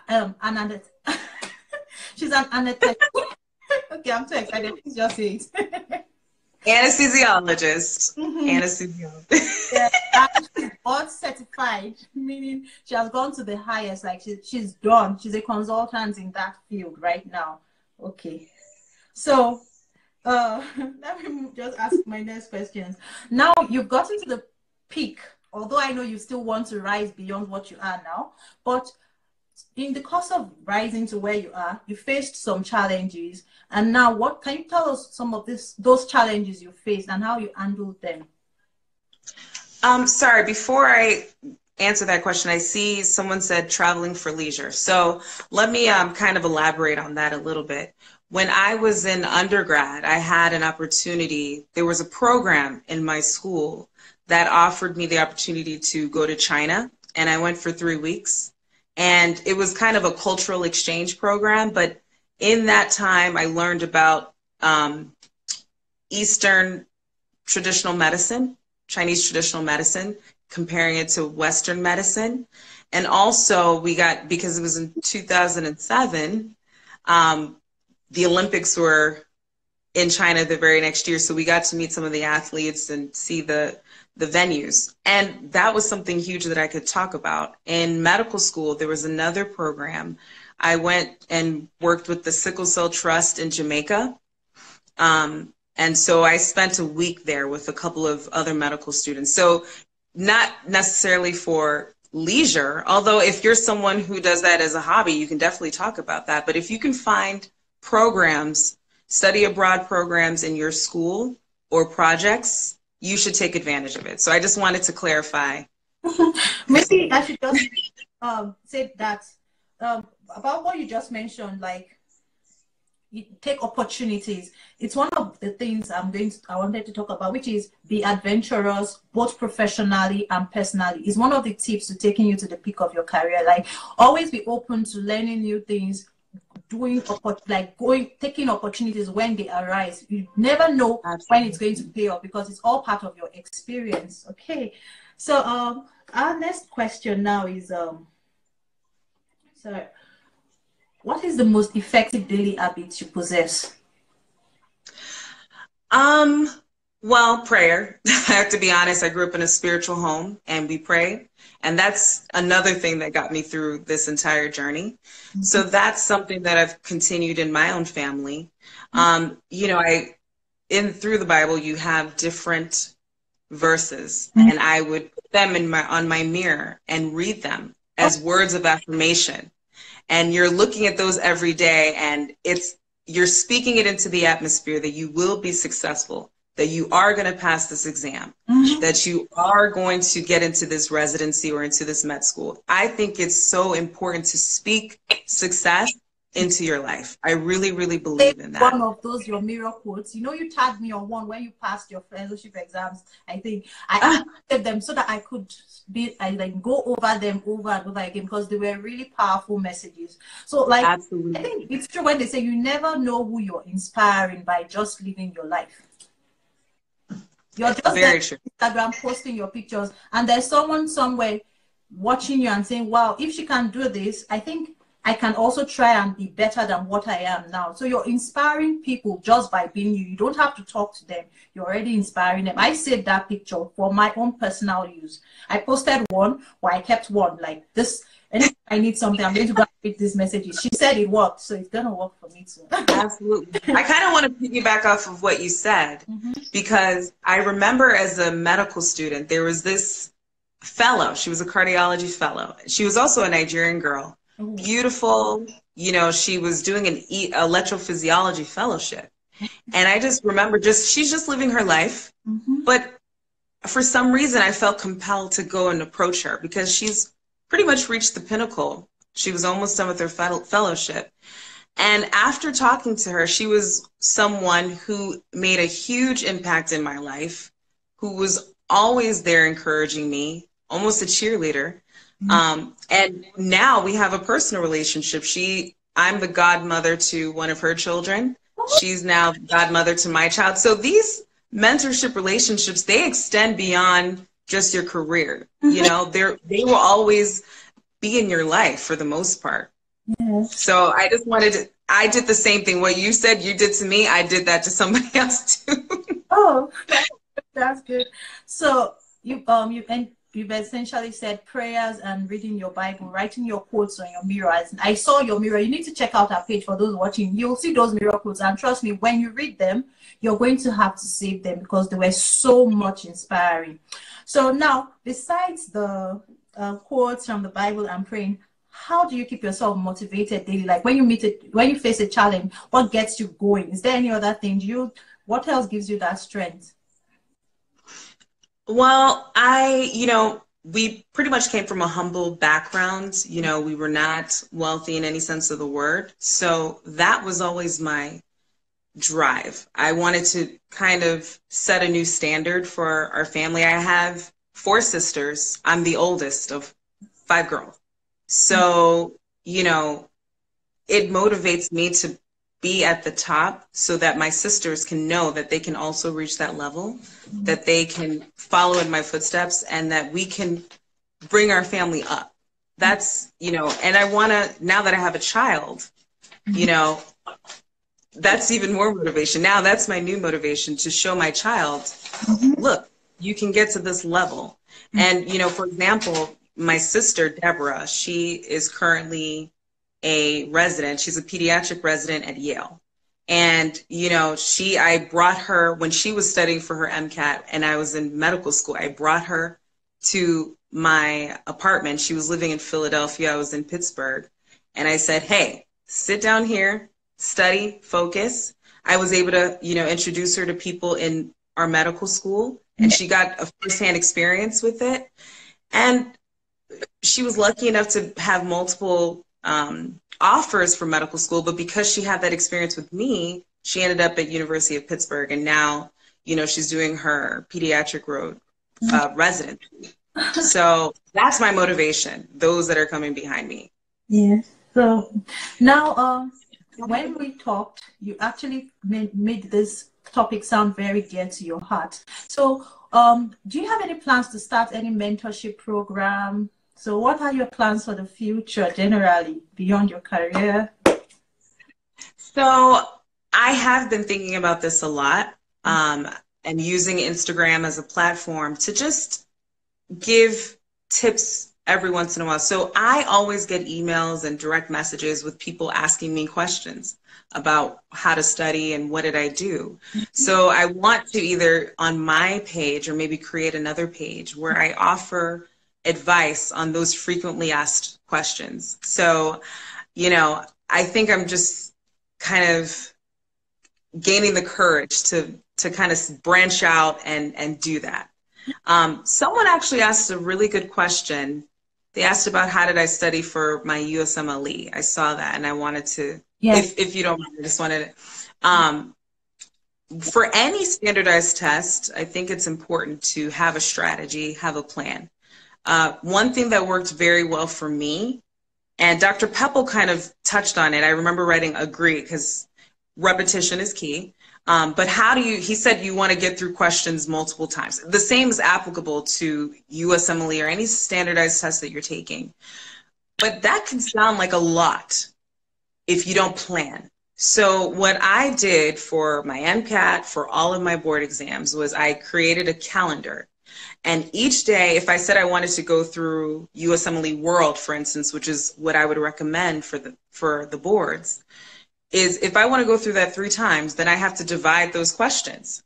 an anesthesiologist. Okay, I'm too excited. Please just say it. Anesthesiologist. Anesthesiologist. Yeah, she's board certified, meaning she has gone to the highest. Like she's done. She's a consultant in that field right now. Okay, so let me just ask my next questions. Now you've gotten to the peak, although I know you still want to rise beyond what you are now, but in the course of rising to where you are, you faced some challenges, and now what can you tell us some of those challenges you faced and how you handled them? Sorry, before I answer that question, I see someone said traveling for leisure. So let me kind of elaborate on that a little bit. When I was in undergrad, I had an opportunity. There was a program in my school that offered me the opportunity to go to China, and I went for 3 weeks. And it was kind of a cultural exchange program, but in that time, I learned about Eastern traditional medicine, Chinese traditional medicine, comparing it to Western medicine. And also we got, because it was in 2007, the Olympics were in China the very next year. So we got to meet some of the athletes and see the venues. And that was something huge that I could talk about. In medical school, there was another program I went and worked with the Sickle Cell Trust in Jamaica. And so I spent a week there with a couple of other medical students. So not necessarily for leisure, although if you're someone who does that as a hobby, you can definitely talk about that. But if you can find programs, study abroad programs in your school or projects, you should take advantage of it. So I just wanted to clarify. Maybe I should just say that about what you just mentioned, like you take opportunities. It's one of the things I wanted to talk about, which is be adventurous, both professionally and personally. It's one of the tips to taking you to the peak of your career. Like always be open to learning new things, taking opportunities when they arise. You never know when it's going to pay off because it's all part of your experience. Okay, so our next question now is what is the most effective daily habit you possess? Well, prayer. I have to be honest, I grew up in a spiritual home and we pray. And that's another thing that got me through this entire journey. Mm-hmm. So that's something that I've continued in my own family. You know, through the Bible, you have different verses, mm-hmm. and I would put them on my mirror and read them as words of affirmation. And you're looking at those every day, and you're speaking it into the atmosphere that you will be successful, that you are going to pass this exam, mm-hmm. that you are going to get into this residency or into this med school. I think it's so important to speak success into your life. I really, really believe in that. One of those, your mirror quotes, you know, you tagged me on one when you passed your fellowship exams. I think I added them so that I could go over them over and over again because they were really powerful messages. So like, absolutely. I think it's true when they say you never know who you're inspiring by just living your life. You're just very true. Instagram posting your pictures and there's someone somewhere watching you and saying, wow, if she can do this, I think I can also try and be better than what I am now. So you're inspiring people just by being you. You don't have to talk to them. You're already inspiring them. I saved that picture for my own personal use. I posted one, or I kept one like this. Anytime I need something, I'm going to go and read these messages. She said it worked, so it's going to work for me too. Absolutely. I kind of want to piggyback off of what you said, mm-hmm. because I remember as a medical student, there was this fellow. She was a cardiology fellow. She was also a Nigerian girl. Beautiful, you know, she was doing an electrophysiology fellowship. And I just remember she's just living her life. Mm-hmm. But for some reason, I felt compelled to go and approach her because she's pretty much reached the pinnacle. She was almost done with her fellowship. And after talking to her, she was someone who made a huge impact in my life, who was always there encouraging me, almost a cheerleader. And now we have a personal relationship. I'm the godmother to one of her children. She's now godmother to my child. So these mentorship relationships, they extend beyond just your career. You know, they will always be in your life for the most part. Yes. So I just I did the same thing. What you said you did to me, I did that to somebody else too. Oh, that's good. So you've essentially said prayers and reading your Bible, writing your quotes on your mirror. I saw your mirror. You need to check out our page for those watching. You'll see those mirror quotes. And trust me, when you read them, you're going to have to save them because they were so much inspiring. So now, besides the quotes from the Bible and praying, how do you keep yourself motivated daily? Like when you face a challenge, what gets you going? Is there any other thing? What else gives you that strength? Well, we pretty much came from a humble background. You know, we were not wealthy in any sense of the word. So that was always my drive. I wanted to kind of set a new standard for our family. I have 4 sisters. I'm the oldest of 5 girls. So, you know, it motivates me to be at the top so that my sisters can know that they can also reach that level, that they can follow in my footsteps, and that we can bring our family up. That's, you know, and I want to, now that I have a child, you know, that's even more motivation. Now that's my new motivation, to show my child, look, you can get to this level. And, you know, for example, my sister, Deborah, she is currently a resident. She's a pediatric resident at Yale. And, you know, I brought her when she was studying for her MCAT and I was in medical school. I brought her to my apartment. She was living in Philadelphia. I was in Pittsburgh. And I said, hey, sit down here, study, focus. I was able to, you know, introduce her to people in our medical school, and she got a firsthand experience with it. And she was lucky enough to have multiple offers for medical school, but because she had that experience with me, she ended up at University of Pittsburgh, and now, you know, she's doing her pediatric residency. So that's my motivation, those that are coming behind me. Yes. So now, when we talked, you actually made this topic sound very dear to your heart. So do you have any plans to start any mentorship program? So what are your plans for the future generally beyond your career? So I have been thinking about this a lot, and using Instagram as a platform to just give tips every once in a while. So I always get emails and direct messages with people asking me questions about how to study and what did I do. So I want to either on my page or maybe create another page where I offer advice on those frequently asked questions. So, you know, I think I'm just kind of gaining the courage to kind of branch out and do that. Someone actually asked a really good question. They asked about how did I study for my USMLE. I saw that and I wanted to, yes. If you don't mind, I just wanted to, for any standardized test, I think it's important to have a strategy, have a plan. One thing that worked very well for me, and Dr. PEPPLE kind of touched on it. I remember writing agree because repetition is key. But how do you, he said you want to get through questions multiple times. The same is applicable to USMLE or any standardized test that you're taking. But that can sound like a lot if you don't plan. So what I did for my MCAT, for all of my board exams, was I created a calendar. And each day, if I said I wanted to go through USMLE World, for instance, which is what I would recommend for the boards, is if I want to go through that 3 times, then I have to divide those questions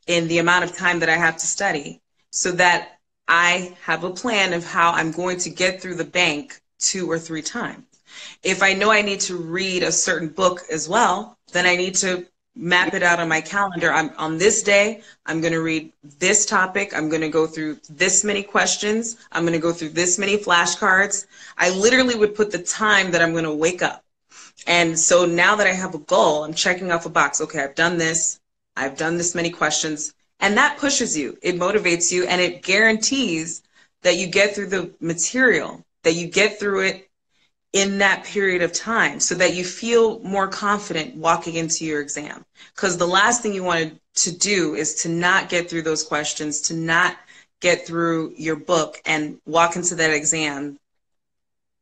in the amount of time that I have to study so that I have a plan of how I'm going to get through the bank 2 or 3 times. If I know I need to read a certain book as well, then I need to map it out on my calendar. On this day, I'm going to read this topic. I'm going to go through this many questions. I'm going to go through this many flashcards. I literally would put the time that I'm going to wake up. And so now that I have a goal, I'm checking off a box. Okay, I've done this many questions, and that pushes you. It motivates you, and it guarantees that you get through the material, that you get through it in that period of time so that you feel more confident walking into your exam. Because the last thing you want to do is to not get through those questions, to not get through your book and walk into that exam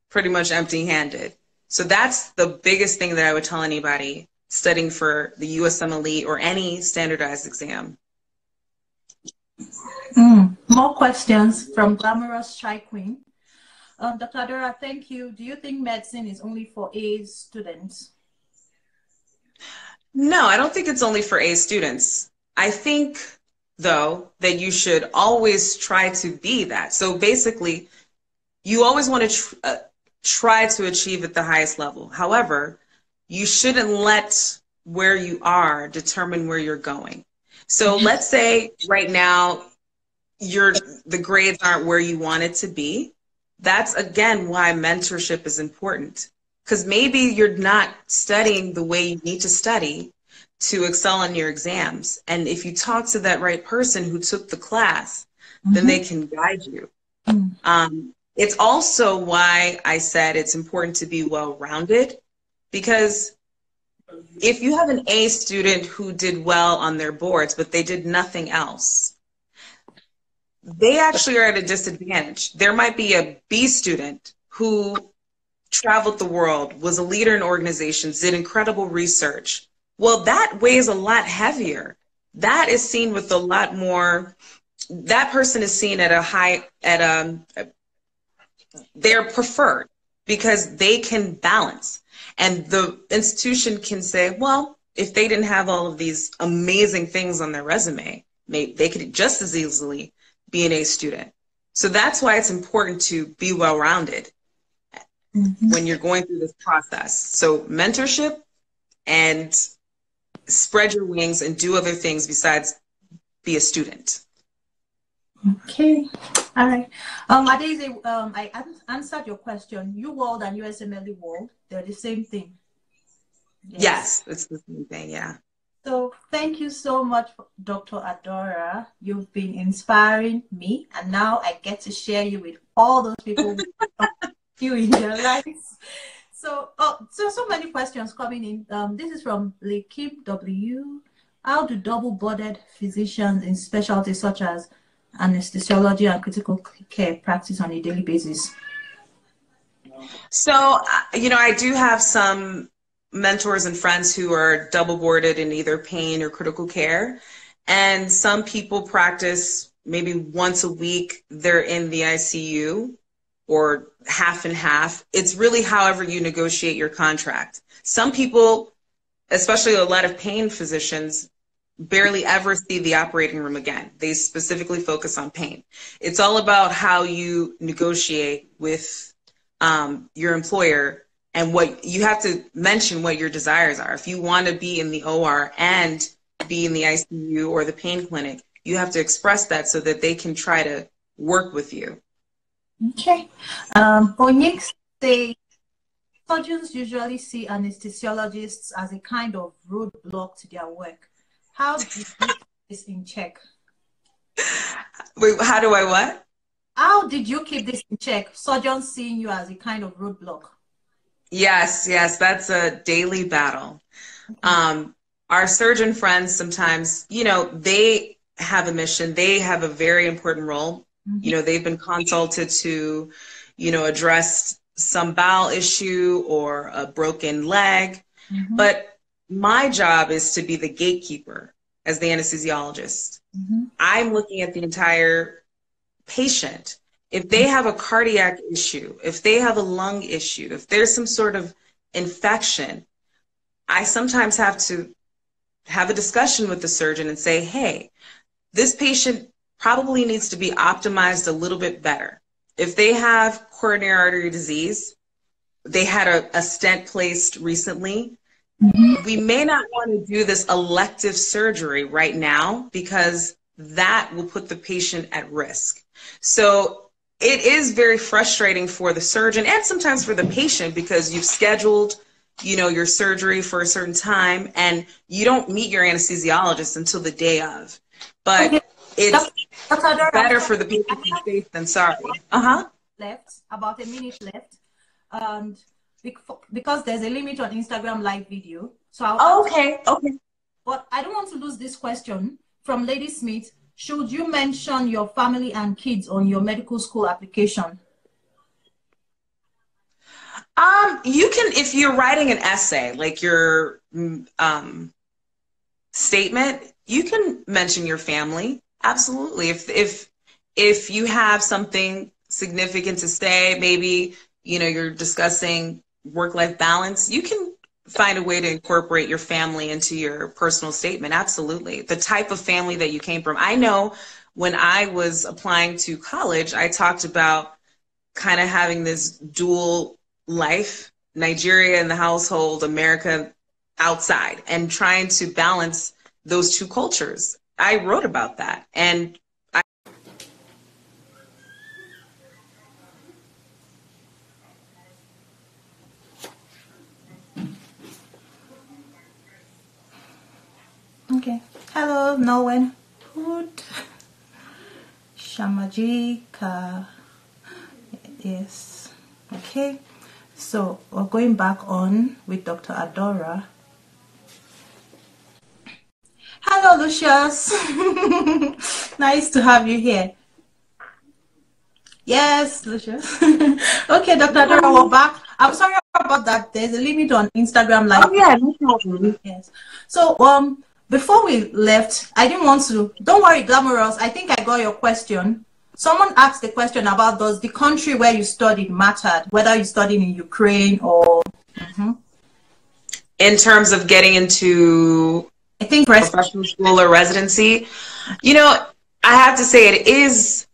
pretty much empty-handed. So that's the biggest thing that I would tell anybody studying for the USMLE or any standardized exam. More questions from Glamorous Shy Queen. Dr. ADAORA, thank you. Do you think medicine is only for A students? No, I don't think it's only for A students. I think, though, that you should always try to be that. So basically, you always want to try to achieve at the highest level. However, you shouldn't let where you are determine where you're going. So let's say right now the grades aren't where you want it to be. That's again why mentorship is important, because maybe you're not studying the way you need to study to excel in your exams. And if you talk to that right person who took the class, then they can guide you. It's also why I said it's important to be well-rounded, because if you have an A student who did well on their boards, but they did nothing else, they actually are at a disadvantage. There might be a B student who traveled the world, was a leader in organizations, did incredible research. Well, that weighs a lot heavier. That is seen with a lot more, that person is seen at a high, they're preferred. because they can balance. And the institution can say, well, if they didn't have all of these amazing things on their resume, maybe they could just as easily be an A student. So that's why it's important to be well-rounded when you're going through this process. So mentorship and spread your wings and do other things besides be a student. Okay. All right. Adeze, I answered your question. UWorld and USMLE World, they're the same thing. Yes, it's the same thing, yeah. So thank you so much, Dr. ADAORA. You've been inspiring me, and now I get to share you with all those people you in their lives. So, so many questions coming in. This is from Lekim W. How do double-boarded physicians in specialties such as anesthesiology and critical care practice on a daily basis? So, you know, I do have some mentors and friends who are double boarded in either pain or critical care. And some people practice maybe once a week, they're in the ICU, or half and half. It's really however you negotiate your contract. Some people, especially a lot of pain physicians, barely ever see the operating room again. They specifically focus on pain. It's all about how you negotiate with your employer, and what you have to mention what your desires are. If you want to be in the OR and be in the ICU or the pain clinic, you have to express that so that they can try to work with you. Okay. Onyx say surgeons usually see anesthesiologists as a kind of roadblock to their work. How do you keep this in check? Wait, how do I what? How did you keep this in check? Surgeons seeing you as a kind of roadblock. Yes, that's a daily battle. Our surgeon friends sometimes, you know, they have a mission. They have a very important role. You know, they've been consulted to, you know, address some bowel issue or a broken leg. But my job is to be the gatekeeper as the anesthesiologist. I'm looking at the entire patient. If they have a cardiac issue, if they have a lung issue, if there's some sort of infection, I sometimes have to have a discussion with the surgeon and say, hey, this patient probably needs to be optimized a little bit better. If they have coronary artery disease, they had a stent placed recently, we may not want to do this elective surgery right now because that will put the patient at risk. So it is very frustrating for the surgeon and sometimes for the patient because you've scheduled, you know, your surgery for a certain time and you don't meet your anesthesiologist until the day of. But it's better for the patient to be safe than sorry. Left, about a minute left. And because there's a limit on Instagram live video. So okay. But I don't want to lose this question from Lady Smith. Should you mention your family and kids on your medical school application? You can, if you're writing an essay, like your statement, you can mention your family. Absolutely. If you have something significant to say, maybe, you know, you're discussing work-life balance, you can find a way to incorporate your family into your personal statement. Absolutely. The type of family that you came from. I know when I was applying to college, I talked about kind of having this dual life, Nigeria in the household, America outside, and trying to balance those two cultures. I wrote about that. And okay. Hello, Nowen. Hood. Shamajika. Yes. Okay. So we're going back on with Dr. ADAORA. Hello, Lucius. Nice to have you here. Yes, Lucius. Okay, Dr. ADAORA, we're back. I'm sorry about that. There's a limit on Instagram Live. Oh, yeah, no problem. Yes. So, before we left, I didn't want to. Don't worry, Glamorous. I think I got your question. someone asked the question about, does the country where you studied matter, whether you studied in Ukraine or... In terms of getting into, I think, professional school or residency, you know, I have to say it is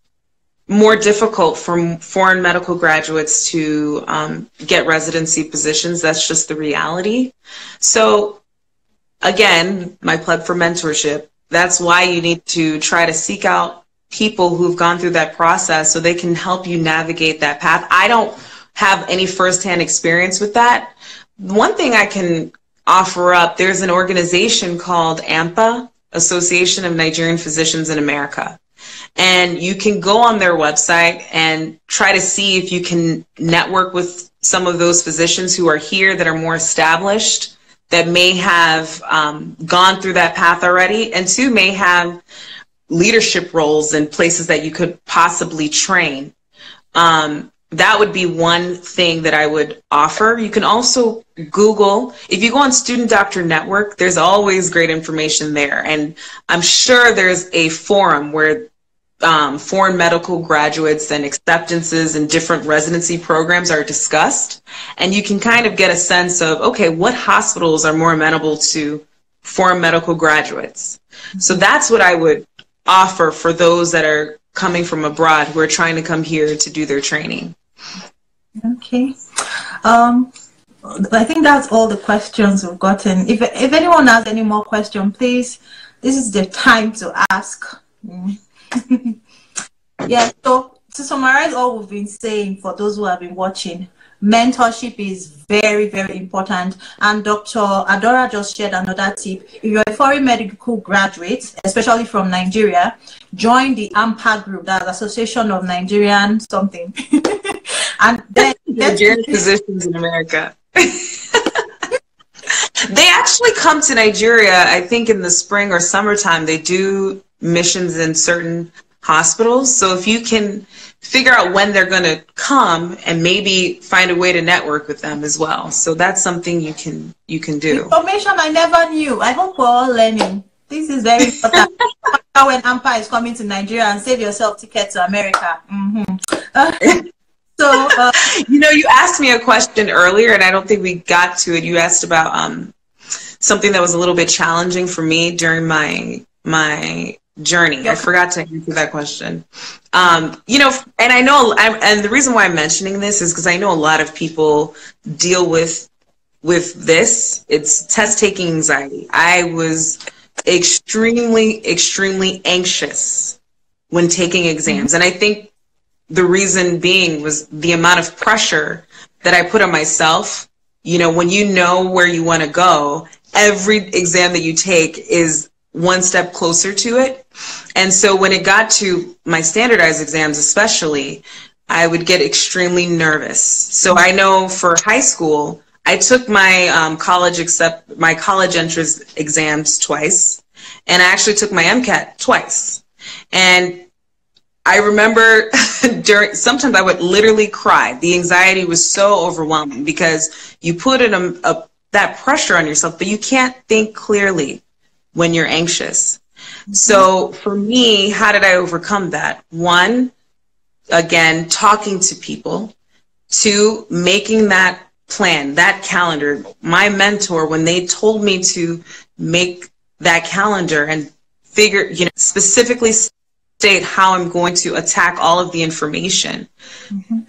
more difficult for foreign medical graduates to get residency positions. That's just the reality. So again, my plug for mentorship, that's why you need to try to seek out people who've gone through that process so they can help you navigate that path. I don't have any firsthand experience with that. One thing I can offer up, there's an organization called AMPA, Association of Nigerian Physicians in America. And you can go on their website and try to see if you can network with some of those physicians who are here that are more established, that may have gone through that path already, and two, may have leadership roles in places that you could possibly train. That would be one thing that I would offer. You can also Google, if you go on Student Doctor Network, there's always great information there. And I'm sure there's a forum where foreign medical graduates and acceptances and different residency programs are discussed. And you can kind of get a sense of, okay, what hospitals are more amenable to foreign medical graduates? So that's what I would offer for those that are coming from abroad who are trying to come here to do their training. Okay. I think that's all the questions we've gotten. If anyone has any more questions, please, this is the time to ask. Yeah, so to summarize all we've been saying, for those who have been watching, mentorship is very, very important. And Dr. ADAORA just shared another tip. If you're a foreign medical graduate, especially from Nigeria, join the AMPA group, that's Association of Nigerian something. And then Nigerian Physicians in America. They actually come to Nigeria, I think in the spring or summertime. They do missions in certain hospitals. So if you can figure out when they're going to come and maybe find a way to network with them as well. So that's something you can do. Information I never knew. I hope we're all learning. This is very important. When AMPA is coming to Nigeria, and save yourself tickets to America. So, you know, you asked me a question earlier, and I don't think we got to it. You asked about something that was a little bit challenging for me during my journey. I forgot to answer that question. You know, and I know, and the reason why I'm mentioning this is because I know a lot of people deal with this. It's test-taking anxiety. I was extremely anxious when taking exams, and I think the reason being was the amount of pressure that I put on myself. You know, when you know where you want to go, every exam that you take is one step closer to it. And so when it got to my standardized exams especially, I would get extremely nervous. So I know for high school, I took my college entrance exams twice, and I actually took my MCAT twice. And I remember sometimes I would literally cry. The anxiety was so overwhelming because you put that pressure on yourself, but you can't think clearly when you're anxious. So for me, how did I overcome that? One, again, talking to people. Two, making that plan, that calendar. My mentor, when they told me to make that calendar and figure, you know, specifically state how I'm going to attack all of the information,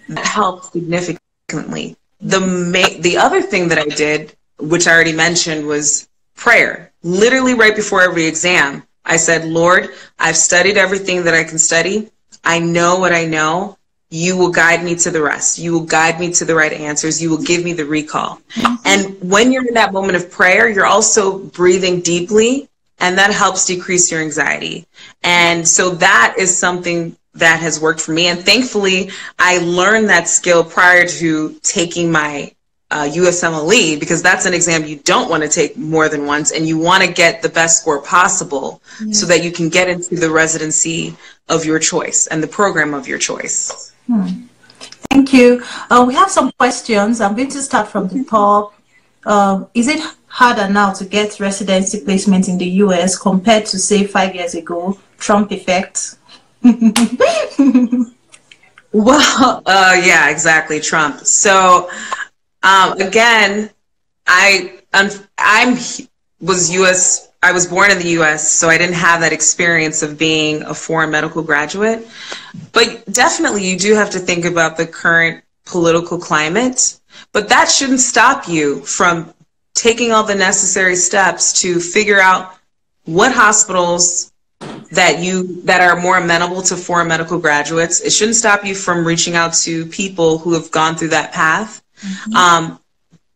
that helped significantly. The other thing that I did, which I already mentioned, was prayer. Literally right before every exam, I said, Lord, I've studied everything that I can study. I know what I know. You will guide me to the rest. You will guide me to the right answers. You will give me the recall. And when you're in that moment of prayer, you're also breathing deeply, and that helps decrease your anxiety. And so that is something that has worked for me. And thankfully, I learned that skill prior to taking my USMLE, because that's an exam you don't want to take more than once, and you want to get the best score possible so that you can get into the residency of your choice and the program of your choice. Thank you. We have some questions. I'm going to start from the top. Is it harder now to get residency placement in the US compared to, say, 5 years ago? Trump effect. Well, yeah, exactly, Trump. So, again, I was born in the U.S., so I didn't have that experience of being a foreign medical graduate. But definitely, you do have to think about the current political climate. But that shouldn't stop you from taking all the necessary steps to figure out what hospitals that are more amenable to foreign medical graduates. It shouldn't stop you from reaching out to people who have gone through that path. Mm-hmm.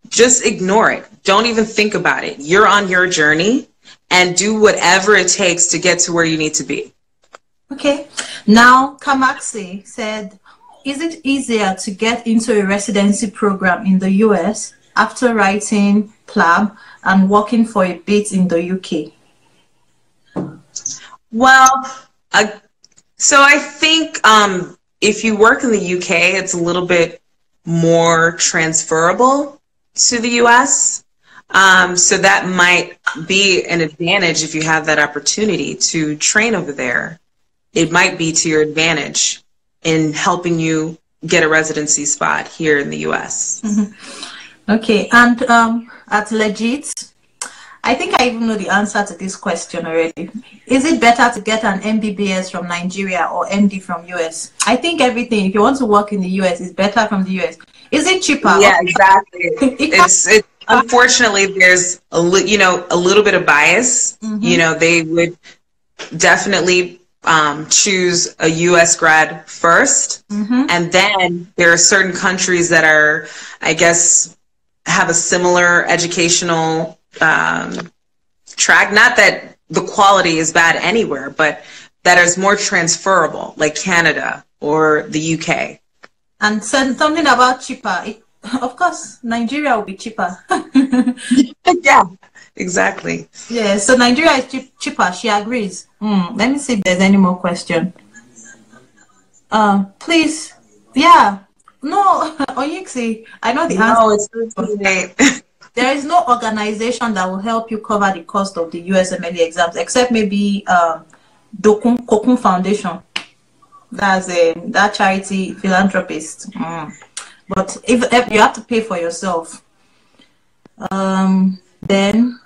Just ignore it. Don't even think about it. You're on your journey, and do whatever it takes to get to where you need to be. Okay. Now, Kamaxi said, is it easier to get into a residency program in the US after writing PLAB and working for a bit in the UK? Well, so I think if you work in the UK, it's a little bit more transferable to the US. So that might be an advantage if you have that opportunity to train over there. It might be to your advantage in helping you get a residency spot here in the US. Mm-hmm. Okay, and at Legit, I think I even know the answer to this question already. Is it better to get an MBBS from Nigeria or MD from US? I think everything, if you want to work in the US, is better from the US. Is it cheaper? Yeah, exactly. It's unfortunately, there's a little bit of bias. Mm-hmm. They would definitely choose a US grad first. Mm-hmm. And then there are certain countries that are, I guess, have a similar educational track. Not that the quality is bad anywhere, but that is more transferable, like Canada or the UK. And said something about cheaper. Of course, Nigeria will be cheaper. Yeah, exactly. Yeah, so Nigeria is cheaper. She agrees. Let me see if there's any more question. Please. Yeah. No, Oyiksi, I know the answer. No, it's too late. There is no organization that will help you cover the cost of the USMLE exams, except maybe Kokun Foundation. That's that charity philanthropist. But if you have to pay for yourself, then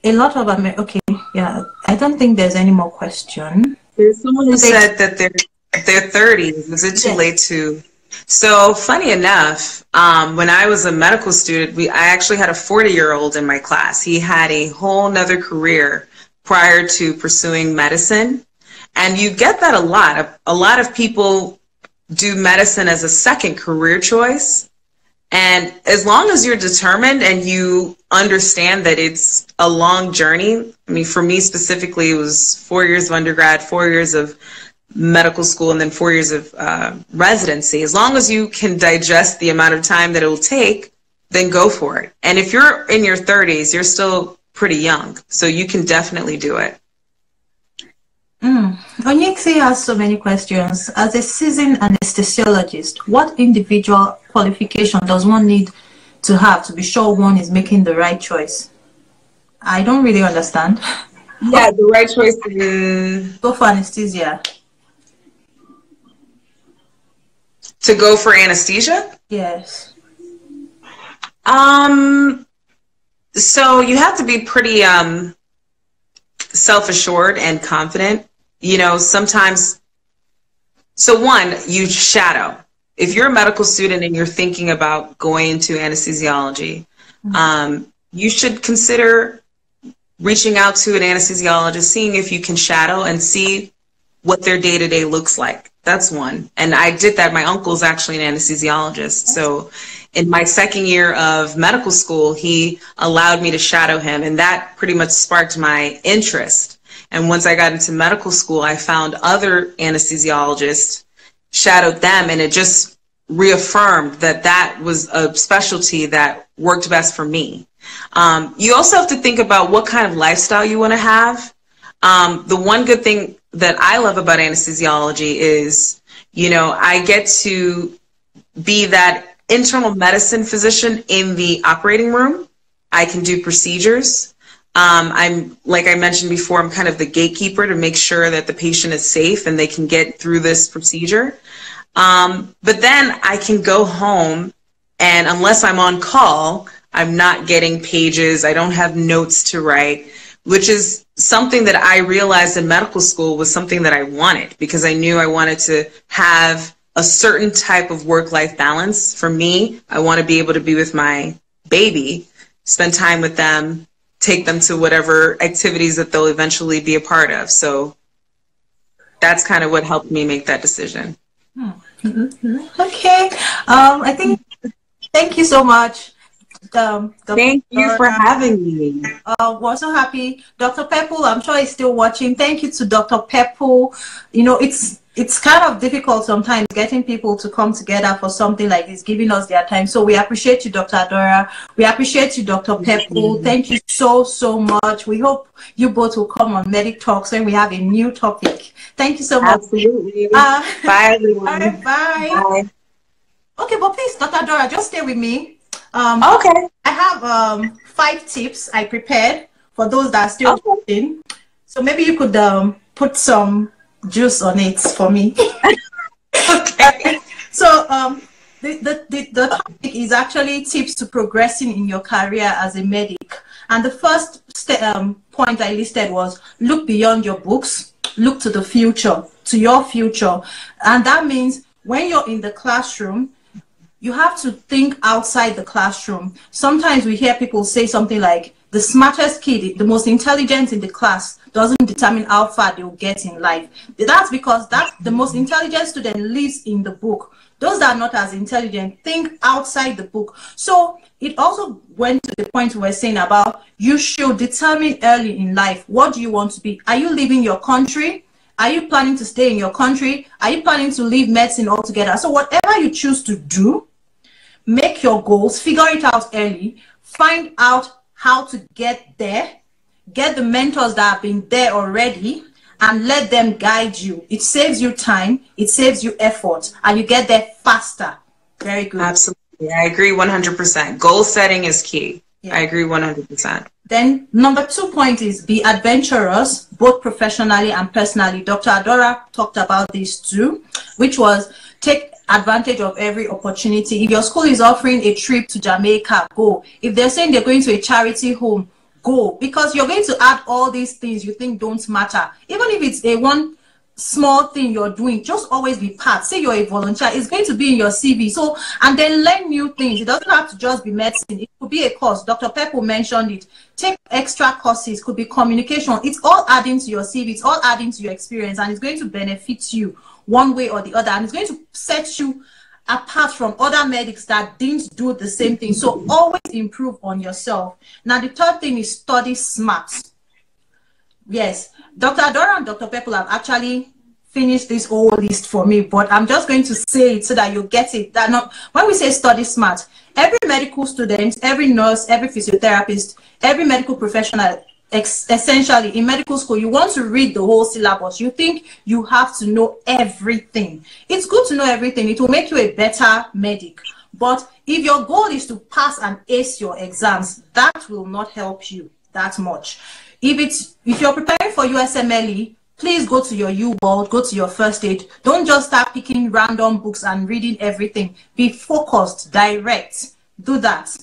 a lot of them. Okay, yeah. I don't think there's any more question. There's someone who said that they're 30s. Is it too late to? So funny enough, when I was a medical student, I actually had a 40-year-old in my class. He had a whole nother career prior to pursuing medicine. And you get that a lot. A lot of people do medicine as a second career choice. And as long as you're determined and you understand that it's a long journey, I mean, for me specifically, it was 4 years of undergrad, 4 years of medical school, and then 4 years of residency. As long as you can digest the amount of time that it will take, then go for it. And if you're in your 30s, you're still pretty young, so you can definitely do it. Onyexi has so many questions. As a seasoned anesthesiologist, what individual qualification does one need to have to be sure one is making the right choice? I don't really understand. Yeah, the right choice is... Go for anesthesia. To go for anesthesia? Yes. So you have to be pretty self-assured and confident. You know, sometimes, so one, you shadow. If you're a medical student and you're thinking about going into anesthesiology, you should consider reaching out to an anesthesiologist, seeing if you can shadow and see what their day-to-day looks like. That's one. And I did that. My uncle's actually an anesthesiologist. So in my second year of medical school, he allowed me to shadow him, and that pretty much sparked my interest. And once I got into medical school, I found other anesthesiologists, shadowed them, and it just reaffirmed that that was a specialty that worked best for me. You also have to think about what kind of lifestyle you want to have. The one good thing that I love about anesthesiology is, you know, I get to be that internal medicine physician in the operating room. I can do procedures. I'm, like I mentioned before, I'm kind of the gatekeeper to make sure that the patient is safe and they can get through this procedure. But then I can go home, and unless I'm on call, I'm not getting pages. I don't have notes to write, which is something that I realized in medical school was something that I wanted, because I knew I wanted to have a certain type of work-life balance. For me, I want to be able to be with my baby, spend time with them, take them to whatever activities that they'll eventually be a part of. So that's kind of what helped me make that decision. Okay. I think, thank you so much. Thank you for having me. We're so happy. Dr. Pepple, I'm sure he's still watching. Thank you to Dr. Pepple. You know, it's kind of difficult sometimes getting people to come together for something like this, giving us their time. So we appreciate you, Dr. ADAORA. We appreciate you, Dr. Pepple. Thank you so, so much. We hope you both will come on Medic Talks when we have a new topic. Thank you so much. Absolutely. Bye, everyone. All right, bye. Bye. Okay, but please, Dr. ADAORA, just stay with me. Okay. I have 5 tips I prepared for those that are still watching. So maybe you could put some juice on it for me. Okay. So the topic is actually tips to progressing in your career as a medic. And the first point I listed was look beyond your books, look to the future, to your future. And that means when you're in the classroom, you have to think outside the classroom. Sometimes we hear people say something like, the smartest kid, the most intelligent in the class doesn't determine how far they'll get in life. That's because the most intelligent student lives in the book. Those that are not as intelligent think outside the book. So it also went to the point we were saying about you should determine early in life, what do you want to be? Are you leaving your country? Are you planning to stay in your country? Are you planning to leave medicine altogether? So whatever you choose to do, make your goals, figure it out early, find out how to get there, get the mentors that have been there already, and let them guide you. It saves you time, it saves you effort, and you get there faster. Very good. Absolutely. I agree 100%. Goal setting is key. Yeah. I agree 100%. Then number 2 point is be adventurous, both professionally and personally. Dr. ADAORA talked about this too, which was take advantage of every opportunity. If your school is offering a trip to Jamaica, go. If they're saying they're going to a charity home, go. Because you're going to add all these things you think don't matter. Even if it's a one small thing you're doing, just always be part. Say you're a volunteer, it's going to be in your CV. So, and then learn new things. It doesn't have to just be medicine. It could be a course. Dr. Pepple mentioned it. Take extra courses. Could be communication. It's all adding to your CV. It's all adding to your experience, and it's going to benefit you one way or the other, and it's going to set you apart from other medics that didn't do the same thing. So always improve on yourself. Now the third thing is study smart. Yes, Dr. ADAORA and Dr. Pepple have actually finished this whole list for me, but I'm just going to say it so that you get it. That not when we say study smart, every medical student, every nurse, every physiotherapist, every medical professional, essentially in medical school, you want to read the whole syllabus. You think you have to know everything. It's good to know everything. It will make you a better medic. But if your goal is to pass and ace your exams, that will not help you that much. If you're preparing for USMLE, please go to your U-World, go to your first aid. Don't just start picking random books and reading everything. Be focused, direct. Do that.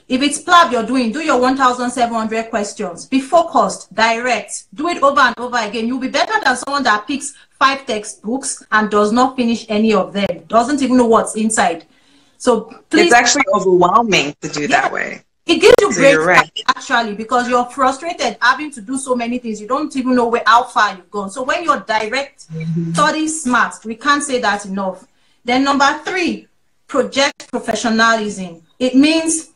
If it's PLAB you're doing, do your 1,700 questions. Be focused, direct. Do it over and over again. You'll be better than someone that picks 5 textbooks and does not finish any of them. Doesn't even know what's inside. So please. It's actually overwhelming to do that way. It gives you So great you're right. actually, because you're frustrated having to do so many things. You don't even know how far you've gone. So when you're direct, study smart. We can't say that enough. Then number 3, project professionalism. It means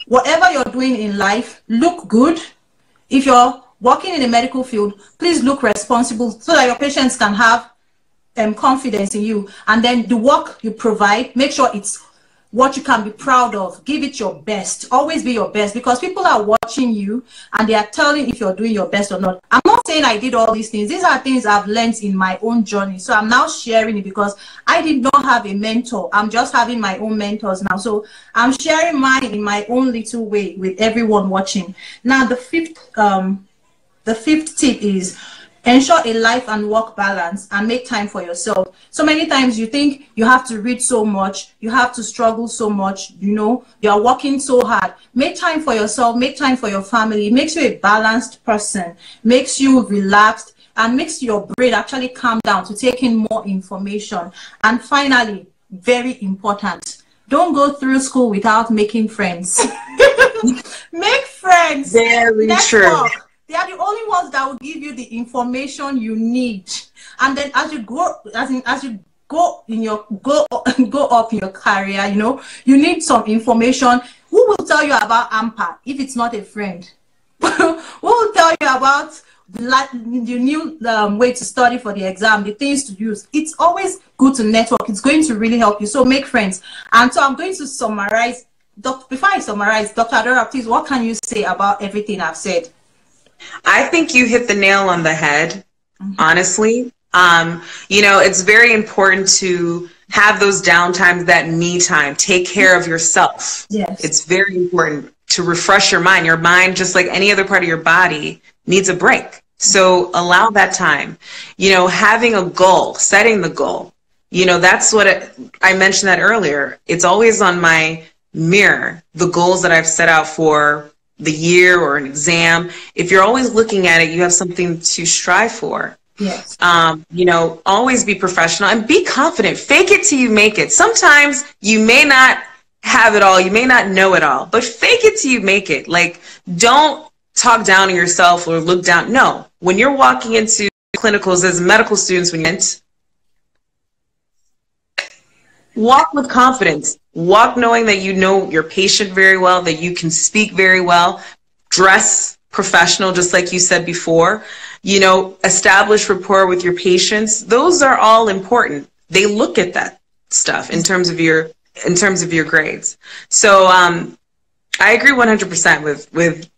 whatever you're doing in life, look good. If you're working in the medical field, please look responsible so that your patients can have confidence in you. And then the work you provide, make sure it's what you can be proud of. Give it your best. Always be your best, because people are watching you and they are telling if you're doing your best or not. I'm not saying I did all these things. These are things I've learned in my own journey. So I'm now sharing it because I did not have a mentor. I'm just having my own mentors now. So I'm sharing mine in my own little way with everyone watching. Now the fifth tip is ensure a life and work balance, and make time for yourself. So many times you think you have to read so much, you have to struggle so much, you know, you are working so hard. Make time for yourself, make time for your family. It makes you a balanced person, makes you relaxed, and makes your brain actually calm down to take in more information. And finally, very important, don't go through school without making friends. Make friends. Very true. They are the only ones that will give you the information you need. And then as you go, as you go in your go up in your career, you know, you need some information. Who will tell you about AMPA if it's not a friend? Who will tell you about the new way to study for the exam, the things to use? It's always good to network. It's going to really help you. So make friends. And so I'm going to summarize. Before I summarize, Dr. ADAORA, please, what can you say about everything I've said? I think you hit the nail on the head, honestly. You know, it's very important to have those downtimes, that me time. Take care of yourself. Yes. It's very important to refresh your mind. Your mind, just like any other part of your body, needs a break. So allow that time. You know, having a goal, setting the goal. You know, that's what I mentioned that earlier. It's always on my mirror, the goals that I've set out for the year or an exam. If you're always looking at it, you have something to strive for. Yes. You know, always be professional and be confident. Fake it till you make it. Sometimes you may not have it all. You may not know it all, but fake it till you make it. Like, don't talk down to yourself or look down. No, when you're walking into clinicals as medical students, walk with confidence. Walk knowing that you know your patient very well, that you can speak very well, dress professional, just like you said before, you know, establish rapport with your patients. Those are all important. They look at that stuff in terms of your grades. So I agree 100% with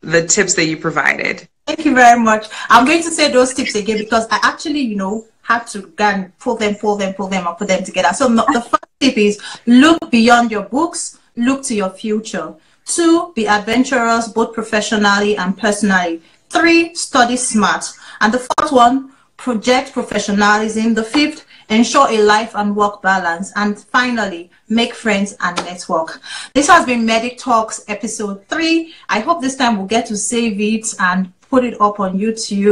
the tips that you provided. Thank you very much. I'm going to say those tips again because I actually, you know, had to go and pull them and put them together. So the first tip is look beyond your books, look to your future. 2, be adventurous, both professionally and personally. 3, study smart. And the 4th one, project professionalism. The 5th, ensure a life and work balance. And finally, make friends and network. This has been Medic Talks episode 3. I hope this time we'll get to save it and put it up on YouTube.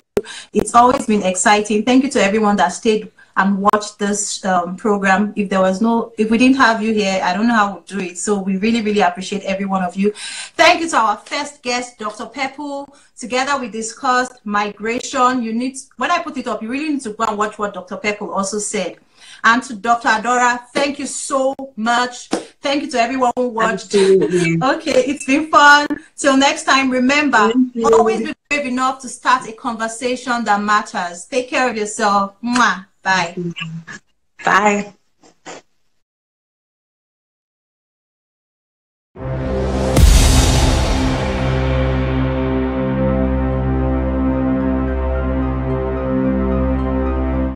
It's always been exciting. Thank you to everyone that stayed and watched this program. If we didn't have you here, I don't know how we'll do it. So we really, really appreciate every one of you. Thank you to our first guest, Dr. PEPPLE. Together we discussed migration. When I put it up, you really need to go and watch what Dr. PEPPLE also said. And to Dr. ADAORA, thank you so much. Thank you to everyone who watched. Okay, it's been fun. Till next time, remember, always be brave enough to start a conversation that matters. Take care of yourself. Mwah. Bye. Bye.